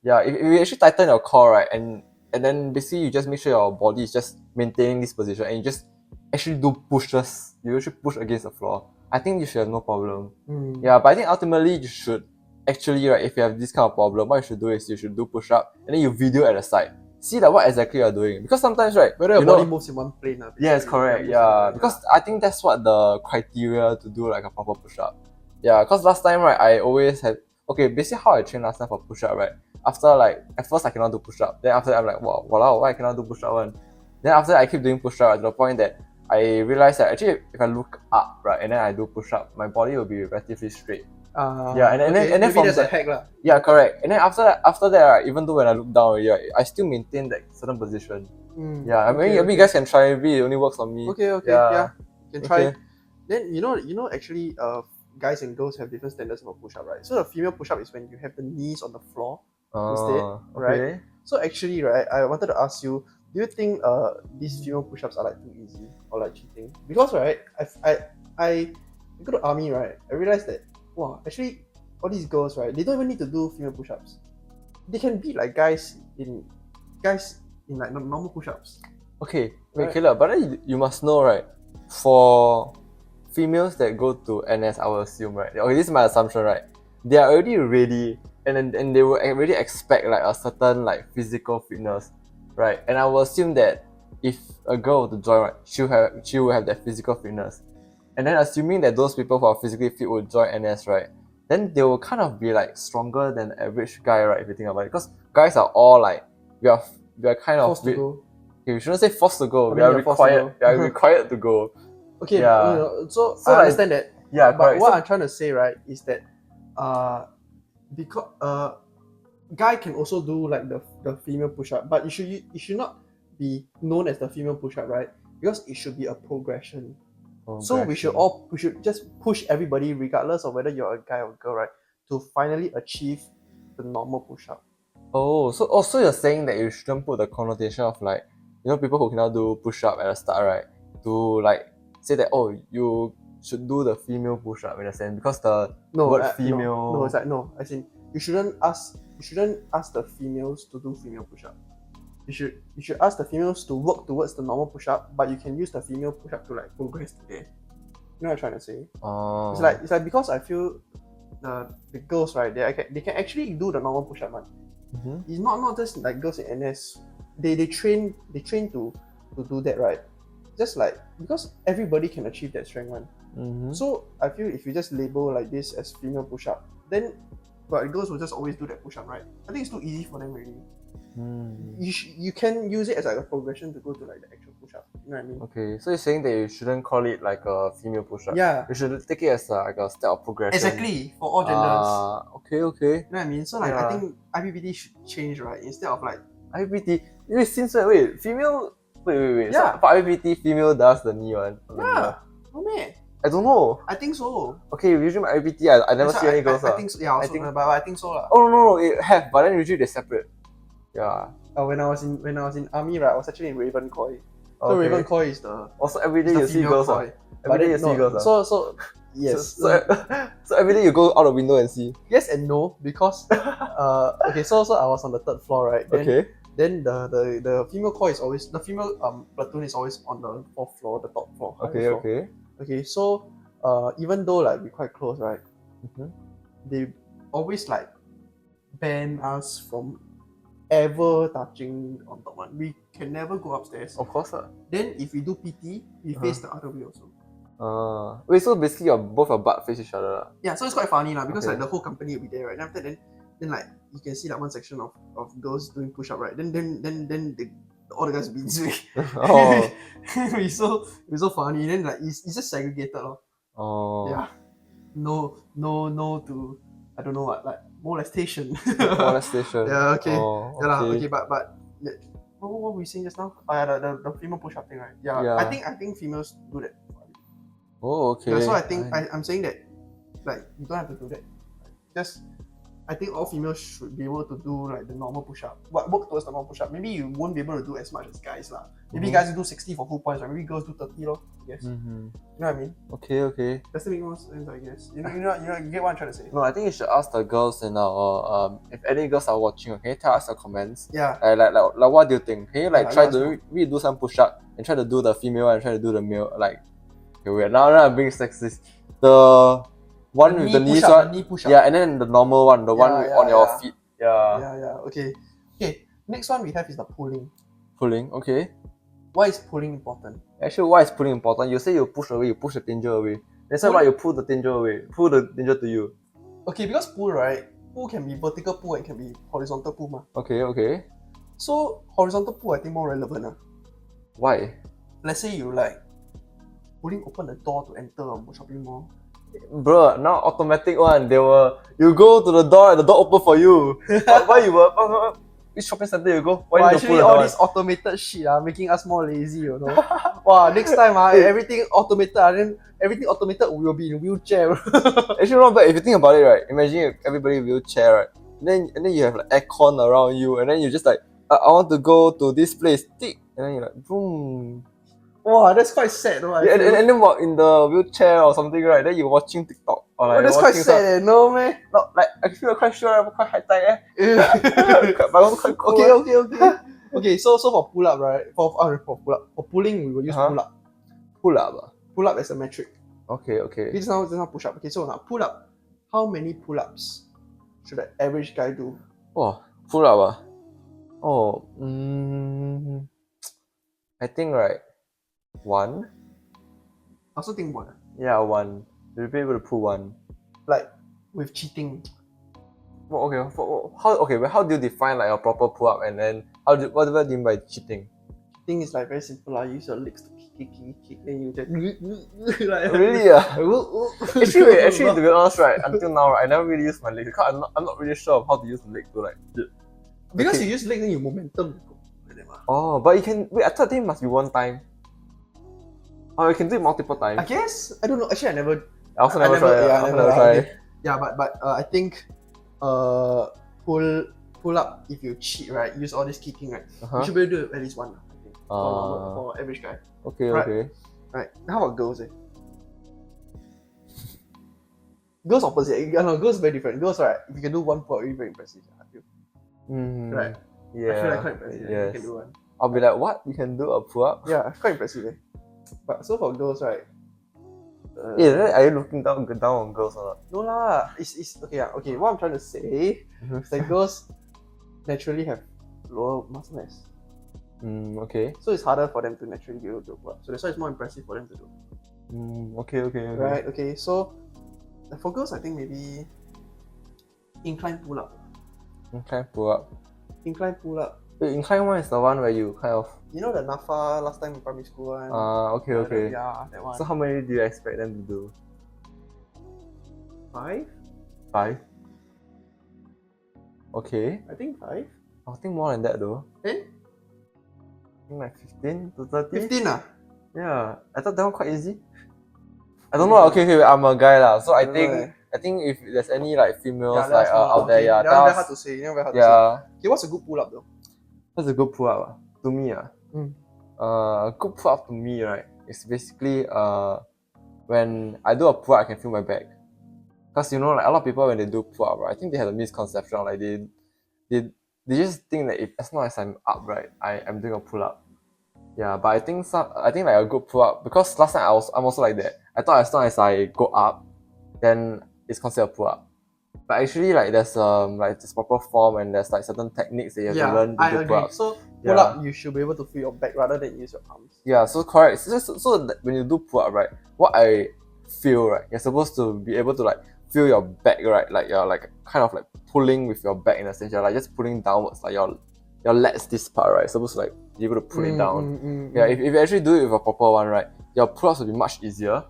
Yeah, if you actually tighten your core, right, and then basically you just make sure your body is just maintaining this position and you just actually do pushes. You actually push against the floor. I think you should have no problem. Yeah, but I think ultimately you should actually, right, if you have this kind of problem, what you should do is you should do push up and then you video at the side. See like what exactly you're doing. Because sometimes, right, Whether your body moves in one plane, yes, basically. correct. Moves Yeah, together, because I think that's what the criteria to do like a proper push up. Yeah, because last time, right, I always had okay. Basically, how I trained last time for push up, right? After like at first I cannot do push up. Then after that, I'm like, wow, wow, why I cannot do push up one? Then after that, I keep doing push up to the point that I realized that actually if I look up, right, and then I do push up, my body will be relatively straight. Yeah, and okay. then Maybe from there's a that, hack lah. yeah, correct. And then after that, right, even though when I look down, yeah, I still maintain that certain position. Yeah, I mean, you guys can try. Maybe it only works on me. Okay, Yeah. you can try. Okay. Then actually, guys and girls have different standards for push up, right? So the female push up is when you have the knees on the floor instead, right? Okay. So actually, right, I wanted to ask you, do you think these female push ups are like too easy or like cheating? Because right, I go to army, right, I realized that wow, actually all these girls, right, they don't even need to do female push ups. They can be like guys in like normal push ups. Okay. Wait, Right. Caleb, but then you must know, right? For females that go to NS, I will assume, right? Okay, this is my assumption, right? They are already ready, and they will already expect like a certain like physical fitness, right? And I will assume that if a girl were to join, right, she will have that physical fitness, and then assuming that those people who are physically fit will join NS, right? Then they will kind of be like stronger than the average guy, right? If you think about it, because guys are all like we are kind of Forced to go. Okay, we shouldn't say forced to go. I We mean, are you're forced to required. We go. are required to go. Okay, Yeah. so So I like- understand that. Yeah, But correct. what So- I'm trying to say, right, is that because guy can also do like the female push up, but it should not be known as the female push up, right? Because it should be a progression. So we should just push everybody, regardless of whether you're a guy or girl, right, to finally achieve the normal push up. So you're saying that you shouldn't put the connotation of like, people who cannot do push up at the start, right? To like say that you should do the female push up in a sense because the word female. No, it's like no. As in, you shouldn't ask the females to do female push up. You should ask the females to work towards the normal push up, but you can use the female push up to like progress to there. You know what I'm trying to say? Oh. It's like because I feel the girls, right, they can actually do the normal push up one. Mm-hmm. It's not just like girls in NS. They train to do that, right? Just like because everybody can achieve that strength one. Mm-hmm. So I feel if you just label like this as female push up, then but girls will just always do that push up, right? I think it's too easy for them already. You can use it as like a progression to go to like the actual push up. You know what I mean? Okay, so you're saying that you shouldn't call it like a female push up. Yeah. You should take it as like a step of progression. Exactly, for all genders. Okay. You know what I mean? So like Yeah. I think IPPT should change, right? Instead of like IPT. Wait, since when? Wait, female. Wait. Yeah. So for IPT, female does the knee one. yeah, no man. I don't know. I think so. Okay, usually my IPT, I never That's see why any girls. I think so. Yeah, also, I think- but I think so lah. Oh no, it have, but then usually they separate. Yeah. When I was in army, right, I was actually in Raven Koi. So Okay. Raven Koi is the Also every day is the you see female girls. koi. Every day you then- see girls. So yes. So every day you go out the window and see. Yes and no, because okay, so I was on the third floor, right? Then, Okay. Then the female koi is always the female platoon is always on the fourth floor, the top floor. highest floor. Okay. Okay, so even though like we're quite close, right? Mhm. They always like ban us from ever touching on top one. We can never go upstairs. Of course. Then if we do PT, we face the other way also. Wait, so basically both your butt face each other. Yeah, so it's quite funny lah because Okay. like the whole company will be there, right? And after then then like you can see like one section of girls doing push up, right? Then all the guys will be this way. Oh. It's so funny. Then like it's just segregated, lor. Oh. Yeah. No to I don't know what, like molestation. Molestation. Yeah, okay. Oh, Yeah, lah, okay. okay, but what were we saying just now? Oh, yeah, the female push up thing, right? Yeah, Yeah. I think females do that. Oh, okay. Yeah, so I think I'm saying that like you don't have to do that. Just I think all females should be able to do like the normal push-up. Work towards the normal push-up. Maybe you won't be able to do as much as guys lah. Maybe guys do 60 for full points, or maybe girls do 30 lor. Yes. You know what I mean? Okay. Does that make more sense? I guess. You get what I'm trying to say? No, I think you should ask the girls in our if any girls are watching, can you tell us the comments? Yeah. Like what do you think? Can you like try let us to redo some push up and try to do the female and try to do the male? Like, okay, wait, now I'm being sexist. The one with the knees one, knee push-up. yeah, and then the normal one, the one on your feet. Yeah. Yeah. Okay. Next one we have is the pulling. Pulling, okay. Why is pulling important? Actually, why is pulling important? You say you push away, you push the danger away. That's why you pull the danger away, pull the danger to you. Okay, because pull, right? Pull can be vertical pull and can be horizontal pull, ma. Okay. So horizontal pull I think more relevant. Why? Let's say you like pulling open the door to enter a shopping mall. Bro, now automatic one. You go to the door and the door open for you. Which shopping center you go? Why you actually all this automated shit making us more lazy, you know. Wow, next time everything automated, then everything automated will be in wheelchair. Actually not bad if you think about it, right? Imagine if everybody in wheelchair, right? And then you have like aircon around you, and then you just like I want to go to this place, tick, and then you're like boom. Wow, that's quite sad, though. Yeah, and then walk in the wheelchair or something, right? Then you're watching TikTok or like that's quite sad, no man. No, like I feel quite sure, quite high tech, but also quite cool. Okay. So for pull up, right? For pulling, we will use pull up. Pull up as a metric. Okay. This is not push up. Okay, so now pull up. How many pull ups should an average guy do? Oh, pull up. I think right. 1. I also think 1. Yeah, 1. You'll be able to pull 1. Like with cheating. Well, okay. How do you define like a proper pull up, and then what do you mean by cheating? Cheating is like very simple. You use your legs to kick, then you just like, really? Actually, to be honest, right, until now, right, I never really use my legs because I'm not really sure of how to use the leg to like. Because you use legs, then you momentum. Oh, but you can wait. I thought it must be one time. Oh, you can do it multiple times. I guess I don't know. Actually, I also never try. Yeah, but I think pull up if you cheat, right? Use all this kicking, right? You should be able to do at least 1. I think for average guy. Okay. Right. How about girls? Girls opposite. Girls very different. Girls, right? If you can do 1 pull up, really very impressive. I feel. Right. Yeah. I feel like quite impressive. Yes. You can do 1. I'll be like, what? You can do a pull up? Yeah, quite impressive. But so for girls, right? Are you looking down on girls or not? No lah. It's okay. Okay. What I'm trying to say is that girls naturally have lower muscle mass. Okay. So it's harder for them to naturally be able to pull up. So that's why it's more impressive for them to do. Okay. Right. Okay. So for girls, I think maybe incline pull up. Incline pull up. Wait, incline one is the one where you kind of. You know the NAFA last time in primary school one? Okay. Yeah, that one. So how many do you expect them to do? 5? 5? Okay. I think 5. I think more than that though. 10? I think like 15 to 30. 15 Yeah. I thought that one quite easy. I don't know. Okay, I'm a guy lah. So I think if there's any like females like out there, That's very hard to say. Okay, what's a good pull up though? What's a good pull up? To me, good pull up to me, right, is basically when I do a pull up, I can feel my back. Cause you know, like a lot of people when they do pull up, right, I think they have a misconception, like they just think that if as long as I'm up, right, I'm doing a pull up. Yeah, but I think like a good pull up, because last time I'm also like that. I thought as long as I go up, then it's considered a pull up. But actually, like there's like this proper form, and there's like certain techniques that you have to learn to do pull up. So pull up, you should be able to feel your back rather than use your arms. Yeah, so correct. So when you do pull up, right, what I feel, right, you're supposed to be able to like feel your back, right? Like you're like kind of like pulling with your back in a sense. You're like just pulling downwards, like your lats, this part, right? Supposed to like be able to pull it down. If you actually do it with a proper one, right, your pull-ups will be much easier.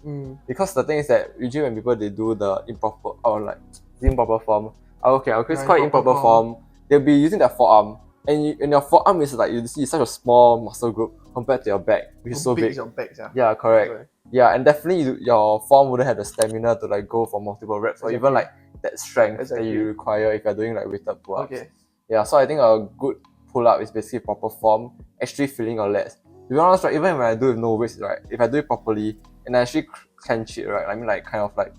Because the thing is that usually when people they do the improper or like the improper form, I'll call it improper form. They'll be using their forearm, and your forearm is like you see it's such a small muscle group compared to your back, which is so big. Is your back, yeah, correct. Okay. Yeah, and definitely your form wouldn't have the stamina to like go for multiple reps or even like that strength that you require if you're doing like weighted pull-ups. Okay. Yeah, so I think a good pull-up is basically proper form, actually feeling your lats. To be honest, right, even when I do it with no weights, right, if I do it properly and I actually clench it, right, I mean like kind of like,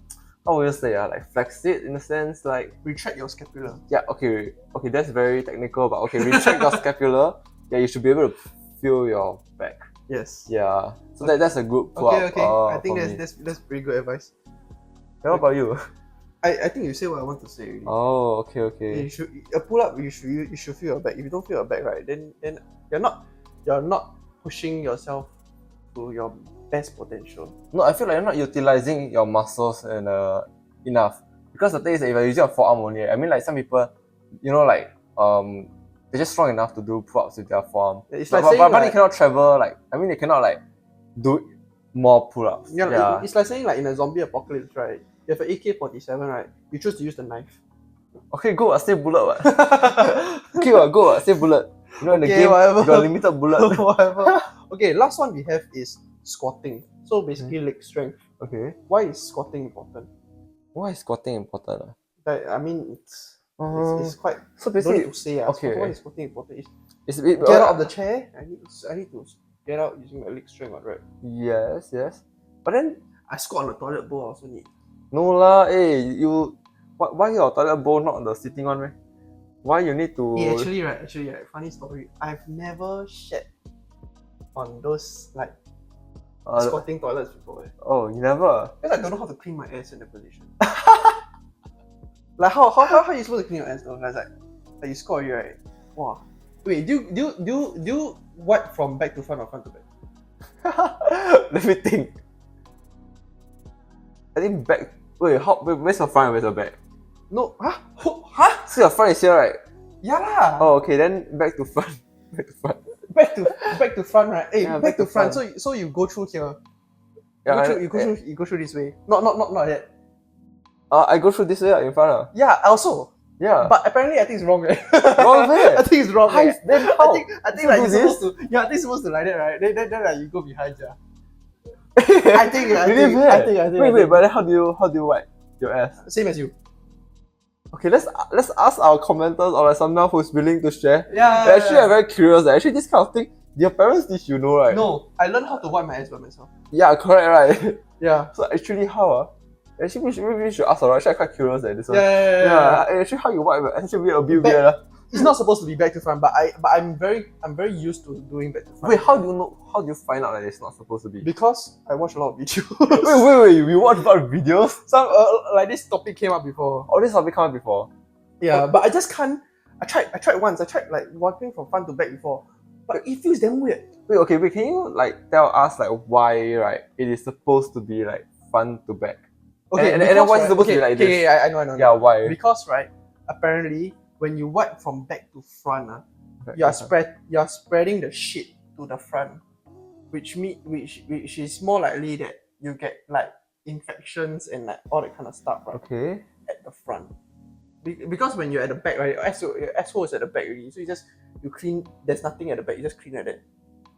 how would you say, like flex it in a sense, like retract your scapula. Yeah, okay, that's very technical, but okay, retract your scapula. Yeah, you should be able to feel your back. Yes. Yeah, so that's a good pull-up. Okay. I think that's pretty good advice. What about you? I think you say what I want to say already. Oh, okay. You should a pull-up. You should feel your back. If you don't feel your back, right, then you're not pushing yourself to your best potential. No, I feel like you're not utilizing your muscles enough. Because the thing is that if you're using your forearm only, I mean like some people, you know, like they're just strong enough to do pull-ups with their forearm. It's but they cannot travel, like I mean they cannot like do more pull-ups. Yeah. It's like saying like in a zombie apocalypse, right? You have an AK-47, right? You choose to use the knife. Okay, go, stay bullet. What? Okay, go, stay bullet. You know, in the game, whatever. you got limited bullet. Whatever. Okay, last one we have is squatting. So basically leg strength. Okay. Why is squatting important? Why is squatting important? Like, I mean, it's quite. So basically, don't need to say. Okay. Why is squatting important? Get out of the chair. I need to get out using my leg strength, right? Yes. But then I squat on the toilet bowl. I also need. No lah, you. Why your toilet bowl not the sitting one, right? Why you need to? Actually, funny story. I've never shat on those like squatting toilets before. Oh, you never? Because I don't know how to clean my ass in that position. Like how are you supposed to clean your ass though? Like you squat, right? Wow. Wait, do you wipe from back to front or front to back? Let me think. I think back. Wait, where's your front and where's your back? No, huh? So your front is here, right? Yeah lah. Oh, okay, then back to front. Back to front, right? Hey, Yeah, back to front. So you go through here. You go through this way. Not yet. I go through this way in front. Yeah, also. Yeah. But apparently I think it's wrong, right? Wrong way. I think it's wrong. Right? Then how? I think like you're supposed to. Yeah, I think supposed to like that, right? Then like you go behind, yeah. I think. Wait, but then how do you wipe your ass? Same as you. Okay, let's ask our commenters or like someone who's willing to share. Yeah. Actually, I'm very curious. Actually, this kind of thing, your parents teach you know, right? No, I learned how to wipe my ass by myself. Yeah, correct, right? Yeah. So actually, how? Actually, we should ask. Actually, I'm quite curious. This one. Yeah. Actually, how you wipe? Actually, a bit weird. It's not supposed to be back to front, but I'm very used to doing back to front. Wait, how do you know? How do you find out that it's not supposed to be? Because I watch a lot of videos. Wait, we watch a lot of videos? Some like this topic came up before. Oh, this topic came up before. Yeah, but I just can't. I tried once. I tried like wiping from front to back before, but it feels damn weird. Wait, can you like tell us like why right it is supposed to be like front to back? Okay, and then why is it supposed to be like this? Okay, I know. Yeah, why? Because right, apparently when you wipe from back to front, you're spreading the shit to the front, which is more likely that you get like infections and like all that kind of stuff, right? Okay. At the front. Because when you're at the back, right, your asshole is at the back already. So you clean. There's nothing at the back. You just clean at it.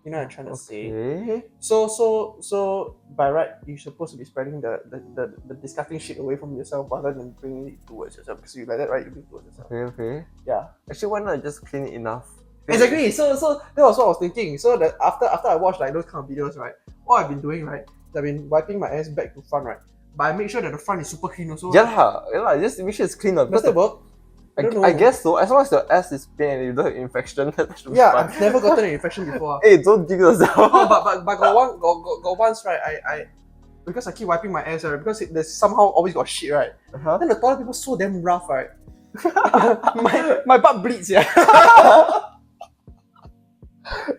You know what I'm trying to say? So by right, you're supposed to be spreading the disgusting shit away from yourself rather than bringing it towards yourself. Because you like that, right? You bring it towards yourself. Okay. Yeah. Actually, why not just clean it enough? Exactly. So that was what I was thinking. So that after I watched like those kind of videos, right, what I've been doing, right, I've been wiping my ass back to front, right. But I make sure that the front is super clean also. Yeah. Just make sure it's clean. Does that work? I guess so. As long as your ass is clean and you don't have infection, that should be fine. I've never gotten an infection before. Hey, don't dig yourself. Oh, but got once, right? I because I keep wiping my ass, right? Because there's somehow always got shit, right? Then the toilet paper so damn rough, right? my butt bleeds, yeah.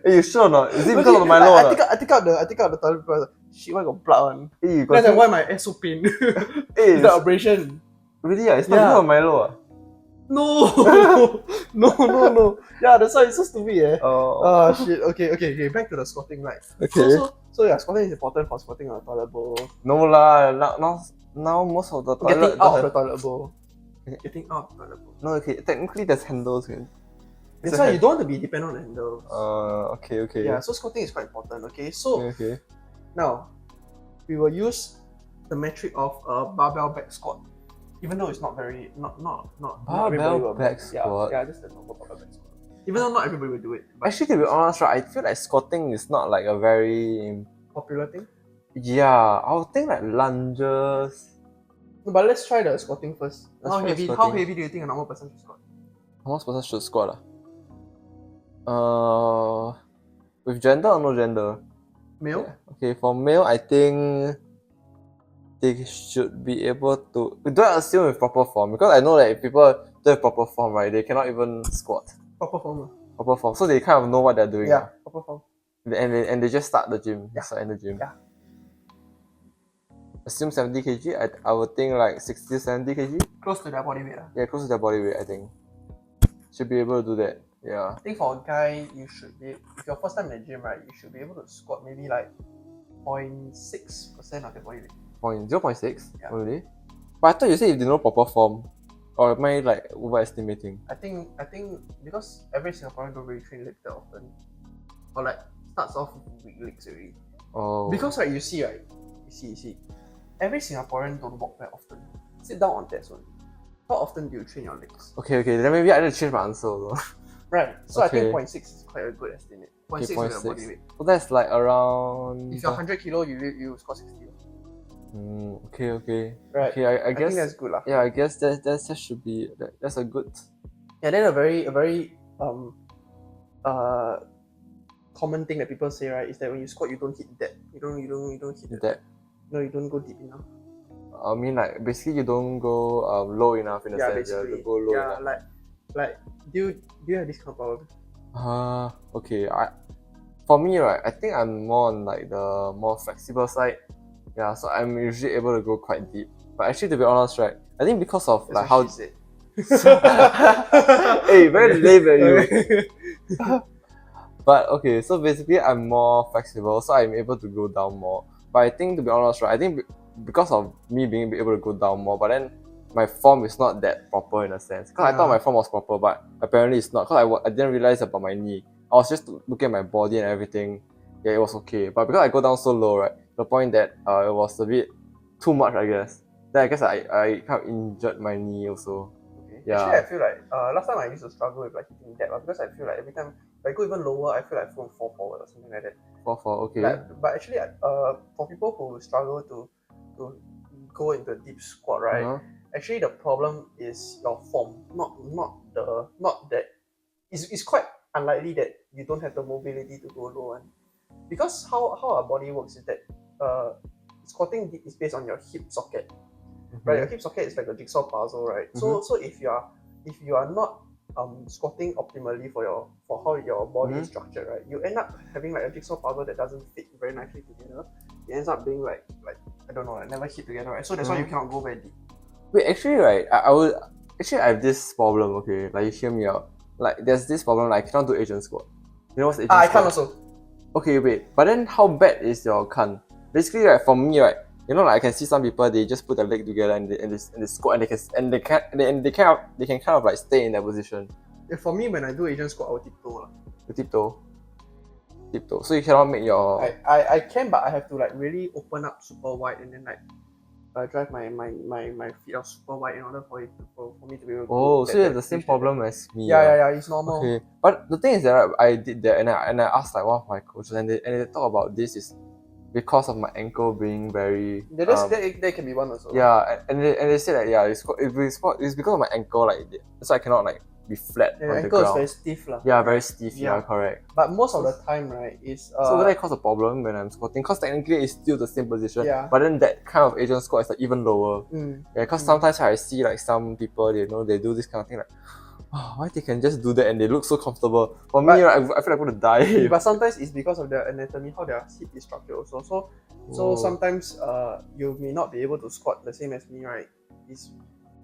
Hey, you sure or not? Is it because of my lower? I take out the toilet paper. Shit, why got blood on? Hey, that's why my ass so pain. Hey, it's the abrasion. Really? It's not Yeah. because of Milo. No, no. Yeah, that's why it's so stupid, eh? Oh. Shit. Okay. Back to the squatting, right? Okay. So yeah, squatting is important for squatting on a toilet bowl. No lah. Now most of the toilet Getting out of the toilet bowl. Getting out of the toilet bowl. No, okay. Technically, there's handles. Okay. That's why you don't want to be dependent on the handles. Okay. Yeah, so squatting is quite important. Okay, so Okay. now we will use the metric of a barbell back squat. Even though it's not very not everybody will back squat. Yeah, just the normal barbell back squat. Even though not everybody will do it. But Actually, to be honest, right, I feel like squatting is not like a very popular thing. Yeah, I would think like lunges. No, but let's try the squatting first. Let's How try heavy? How squatting. heavy do you think a normal person should squat? How much person should squat? With gender or no gender? Male? Yeah. Okay, for male, I think they should be able to. Don't assume with proper form because I know that if people don't have proper form, right, they cannot even squat. Proper form. Proper form, so they kind of know what they're doing. Yeah, proper form. And they just start the gym. Yeah. Start in the gym. Yeah. Assume 70 kg. I would think like 60 70 kg. Close to their body weight. Yeah, close to their body weight. I think should be able to do that. Yeah. I think for a guy, you should be. If you're first time in the gym, right, you should be able to squat maybe like 0.6% of your body weight. 0.6 Yeah. only. But I thought you said if they know proper form, or am I like overestimating? I think because every Singaporean don't really train legs that often, or like starts off with weak legs already. Oh. Because right, you see, every Singaporean don't walk very often. Sit down on that one. How often do you train your legs? Okay. Then maybe I need to change my answer though. Right. So I think Okay. 0.6 is quite a good estimate. 0.6 of your body weight. So that's like around. If you're 100 kilo, you squat 60. Okay. Right. Okay, I I guess think that's good lah. Yeah, I guess that should be that's a good. And then a very common thing that people say, right, is that when you squat you don't hit that. You don't hit That. No, you don't go deep enough. I mean, like basically you don't go low enough in a sense. Basically. You have to go low enough. like do you have this kind of problem? Okay. For me, right, I think I'm more on like the more flexible side. Yeah, so I'm usually able to go quite deep. But actually, to be honest, right, I think because of That's like what how. she said. Hey, very lame at you. But okay, so basically I'm more flexible, so I'm able to go down more. But I think, to be honest, right, I think because of me being able to go down more, but then my form is not that proper in a sense. Because I thought my form was proper, but apparently it's not. Because I didn't realize about my knee. I was just looking at my body and everything. Yeah, it was okay. But because I go down so low, right, the point that it was a bit too much, I guess. Then I guess I kind of injured my knee also. Okay. Yeah. Actually, I feel like last time I used to struggle with like hitting that, because I feel like every time if I go even lower, I feel like I fall forward or something like that. Fall, okay. But actually, for people who struggle to go into a deep squat, right? Actually, the problem is your form, not that. It's quite unlikely that you don't have the mobility to go low one, because how our body works is that squatting is based on your hip socket, right? Your hip socket is like a jigsaw puzzle, right? So if you are not squatting optimally for how your body is structured, right, you end up having like a jigsaw puzzle that doesn't fit very nicely together. It ends up being like I don't know, like never hit together, right? So that's why you cannot go very deep. Wait, actually, right, I have this problem. Okay, like you hear me out. Like there's this problem. Like I cannot do Asian squat. You know what's Asian I squat? can't also. Okay, wait. But then how bad is your can't? Basically, right, for me, right, you know, like I can see some people, they just put their leg together and they squat and they can kind of like stay in that position. Yeah, for me, when I do Asian squat, I will tiptoe. You tiptoe. So you cannot make your. I can, but I have to like really open up super wide and then like drive my feet out super wide in order for me to be able to. Oh, so you have the same problem as me. Yeah, it's normal. Okay, but the thing is that right, I did that and I asked like one of my coaches and they talk about this is because of my ankle being very. That can be one also. Yeah, and they say that it's because of my ankle, like so I cannot like be flat on the ground. Ankle is very stiff lah. Yeah, very stiff. Yeah, correct. But most of the time, right, is so will that cause a problem when I'm squatting? Because technically it's still the same position. Yeah. But then that kind of Asian squat is like even lower. Yeah, because sometimes I see like some people, they do this kind of thing like. Oh, why they can just do that and they look so comfortable? For me, right, I feel like I'm gonna die. But sometimes it's because of their anatomy, how their hip is structured also. So sometimes you may not be able to squat the same as me, right?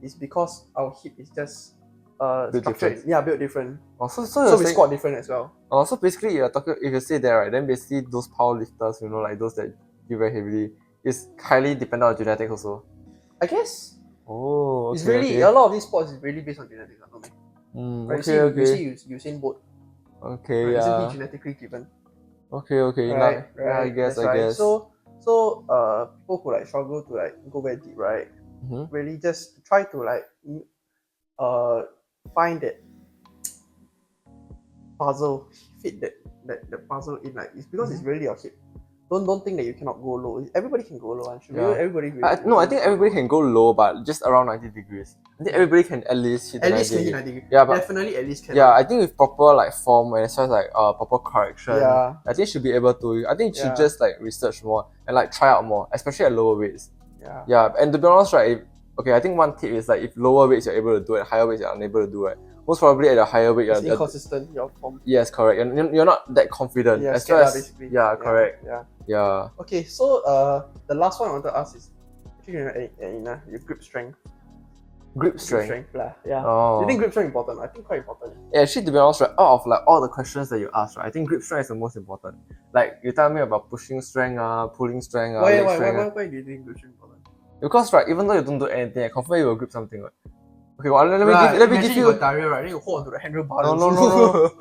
is because our hip is just Built structured. different. Yeah, built different. Oh, so So you're we saying, squat different as well. so basically you're talking, if you say that, right, then basically those power lifters, like those that give very heavily, is highly dependent on genetics also. I guess Oh, it's okay, really okay. a lot of these sports is really based on genetics. No? Right? Okay, okay. You see Usain Bolt. Okay, Right? Isn't he yeah. genetically given? Okay, okay. Right, Yeah, I right. guess, That's I right. guess. So people who like struggle to like go very deep, right? Mm-hmm. Really just try to like find that puzzle, fit that puzzle in, like it's because it's really your hip. Don't think that you cannot go low. Everybody can go low. I'm sure. Yeah. Everybody. No, I think everybody can go low, but just around 90 degrees. I think everybody can at least hit the At 90 least can hit degree. 90 degree. Yeah, but Definitely at least can. yeah, I think with proper like form and as well as like proper correction, Yeah. I think you should be able to. I think you should Yeah. just like research more and like try out more, especially at lower weights. Yeah. Yeah, and to be honest, right? Okay, I think one tip is like if lower weights you're able to do it, higher weights you're unable to do it. Most probably at a higher weight, It's inconsistent. Your form. yes, correct. You're not that confident. Yeah, as well as basically. yeah, correct. Yeah. Yeah. Okay, so the last one I want to ask is actually your grip strength. Grip strength. Yeah. Oh. You think grip strength important? I think quite important. Yeah, actually, to be honest, right, out of like all the questions that you asked, right, I think grip strength is the most important. Like you tell me about pushing strength, pulling strength, leg strength. Why do you think grip strength important? Because right, even though you don't do anything, I confirm you will grip something. Right? Okay, well, let me give you. You got diarrhea, right? Then you hold onto the handlebar.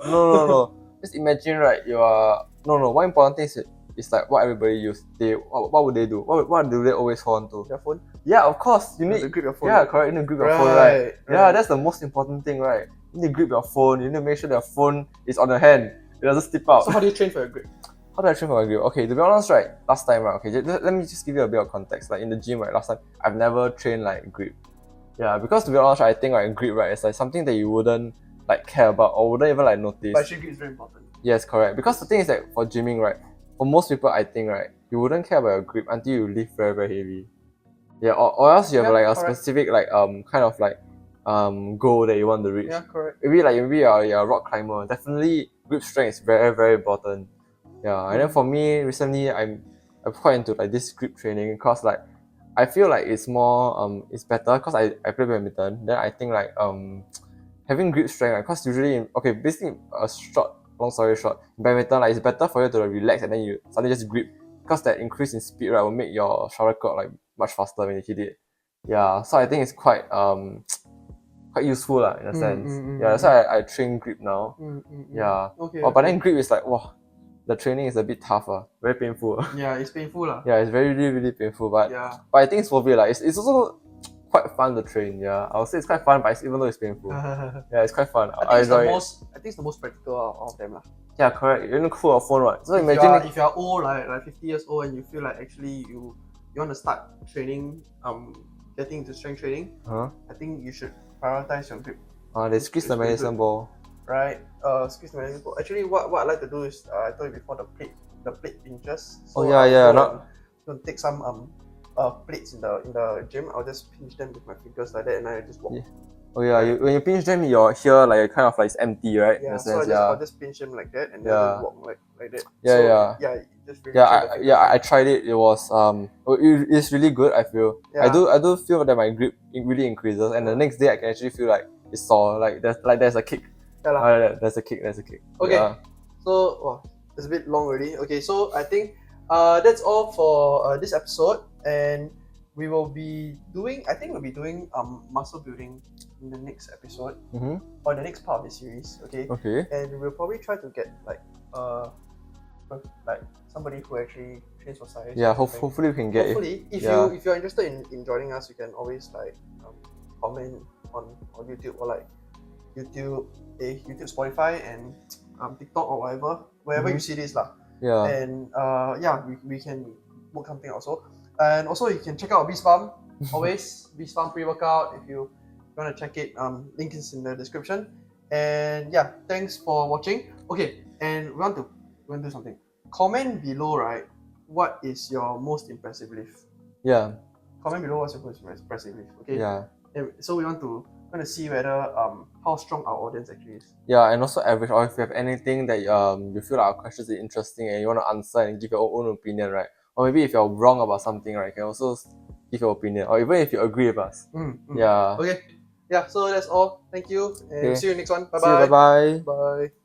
No. Just imagine, right? You are no. One important thing is like what everybody use. What would they do? What do they always hold on to? Your phone. Yeah, of course. You need to grip your phone. Yeah, correct. You need to grip your phone, right? Yeah, that's the most important thing, right? You need to grip your phone. You need to make sure that your phone is on your hand. It doesn't slip out. So how do you train for your grip? How do I train for my grip? Okay, to be honest, right, last time, right, okay, let me just give you a bit of context. Like in the gym, right, last time, I've never trained like grip. Yeah, because to be honest, right, I think like grip, right, it's like something that you wouldn't like care about or wouldn't even like notice. But actually, grip is very important. Yes, correct. Because the thing is that for gymming, right, for most people, I think, right, you wouldn't care about your grip until you lift very, very heavy. Yeah, or else you have like a specific like kind of like goal that you want to reach. Yeah, correct. Maybe you're a rock climber. Definitely grip strength is very, very important. Yeah, and then for me recently I'm quite into like this grip training because like I feel like it's more it's better because I play badminton. Then I think like having grip strength, because usually basically long story short, in badminton like it's better for you to relax and then you suddenly just grip because that increase in speed, right, will make your shuttlecock like much faster when you hit it. Yeah, so I think it's quite quite useful lah in a sense. Yeah, that's why I train grip now. Yeah. Okay. But then grip is like wow, the training is a bit tougher, very painful. Yeah, it's painful lah. Yeah, it's really painful, but yeah. But I think it's worth it like it's also quite fun to train. Yeah, I would say it's quite fun, but even though it's painful, yeah, it's quite fun. I enjoy it. I think it's the most practical of them lah. Yeah, correct. You're gonna cool your phone, right? So if you're old, like 50 years old, and you feel like actually you want to start training, getting into strength training, I think you should prioritize your grip. They squeeze the medicine ball. Right. Squeeze the medicine ball. Actually, what I like to do is I told you before the plate pinches. So gonna take some plates in the gym. I'll just pinch them with my fingers like that, and I just walk. Yeah. Oh yeah, when you pinch them, you're here like kind of like it's empty, right? Yeah, so I'll just pinch them like that, and then just walk like that. Yeah. Just really I tried it. It was it's really good. I feel. Yeah. I do feel that my grip really increases, and the next day I can actually feel like it's sore. Like there's a kick. Yeah, there's a kick. Okay. Yeah. So it's a bit long already. Okay, so I think that's all for this episode, and we'll be doing muscle building in the next episode or the next part of the series. Okay. And we'll probably try to get like somebody who actually trains for size. Yeah, hopefully we can get. Hopefully, if you're interested in joining us, you can always like comment on YouTube or like YouTube, Spotify, and TikTok or wherever you see this lah. Yeah. And we can book something also. And also you can check out PHARM. Always PHARM pre-workout if you want to check it. Link is in the description. And yeah, thanks for watching. Okay, and we want to do something. Comment below, right? What is your most impressive lift? Yeah. Comment below what's your most impressive lift. Okay. Yeah. And so we want to see whether how strong our audience actually is. Yeah, and also average, or if you have anything that you feel like our questions are interesting and you want to answer and give your own opinion, right? Or maybe if you're wrong about something, right, you can also give your opinion, or even if you agree with us. Mm-hmm. Yeah. Okay. Yeah. So that's all. Thank you, and Okay. see you next one. Bye See you. Bye bye. Bye.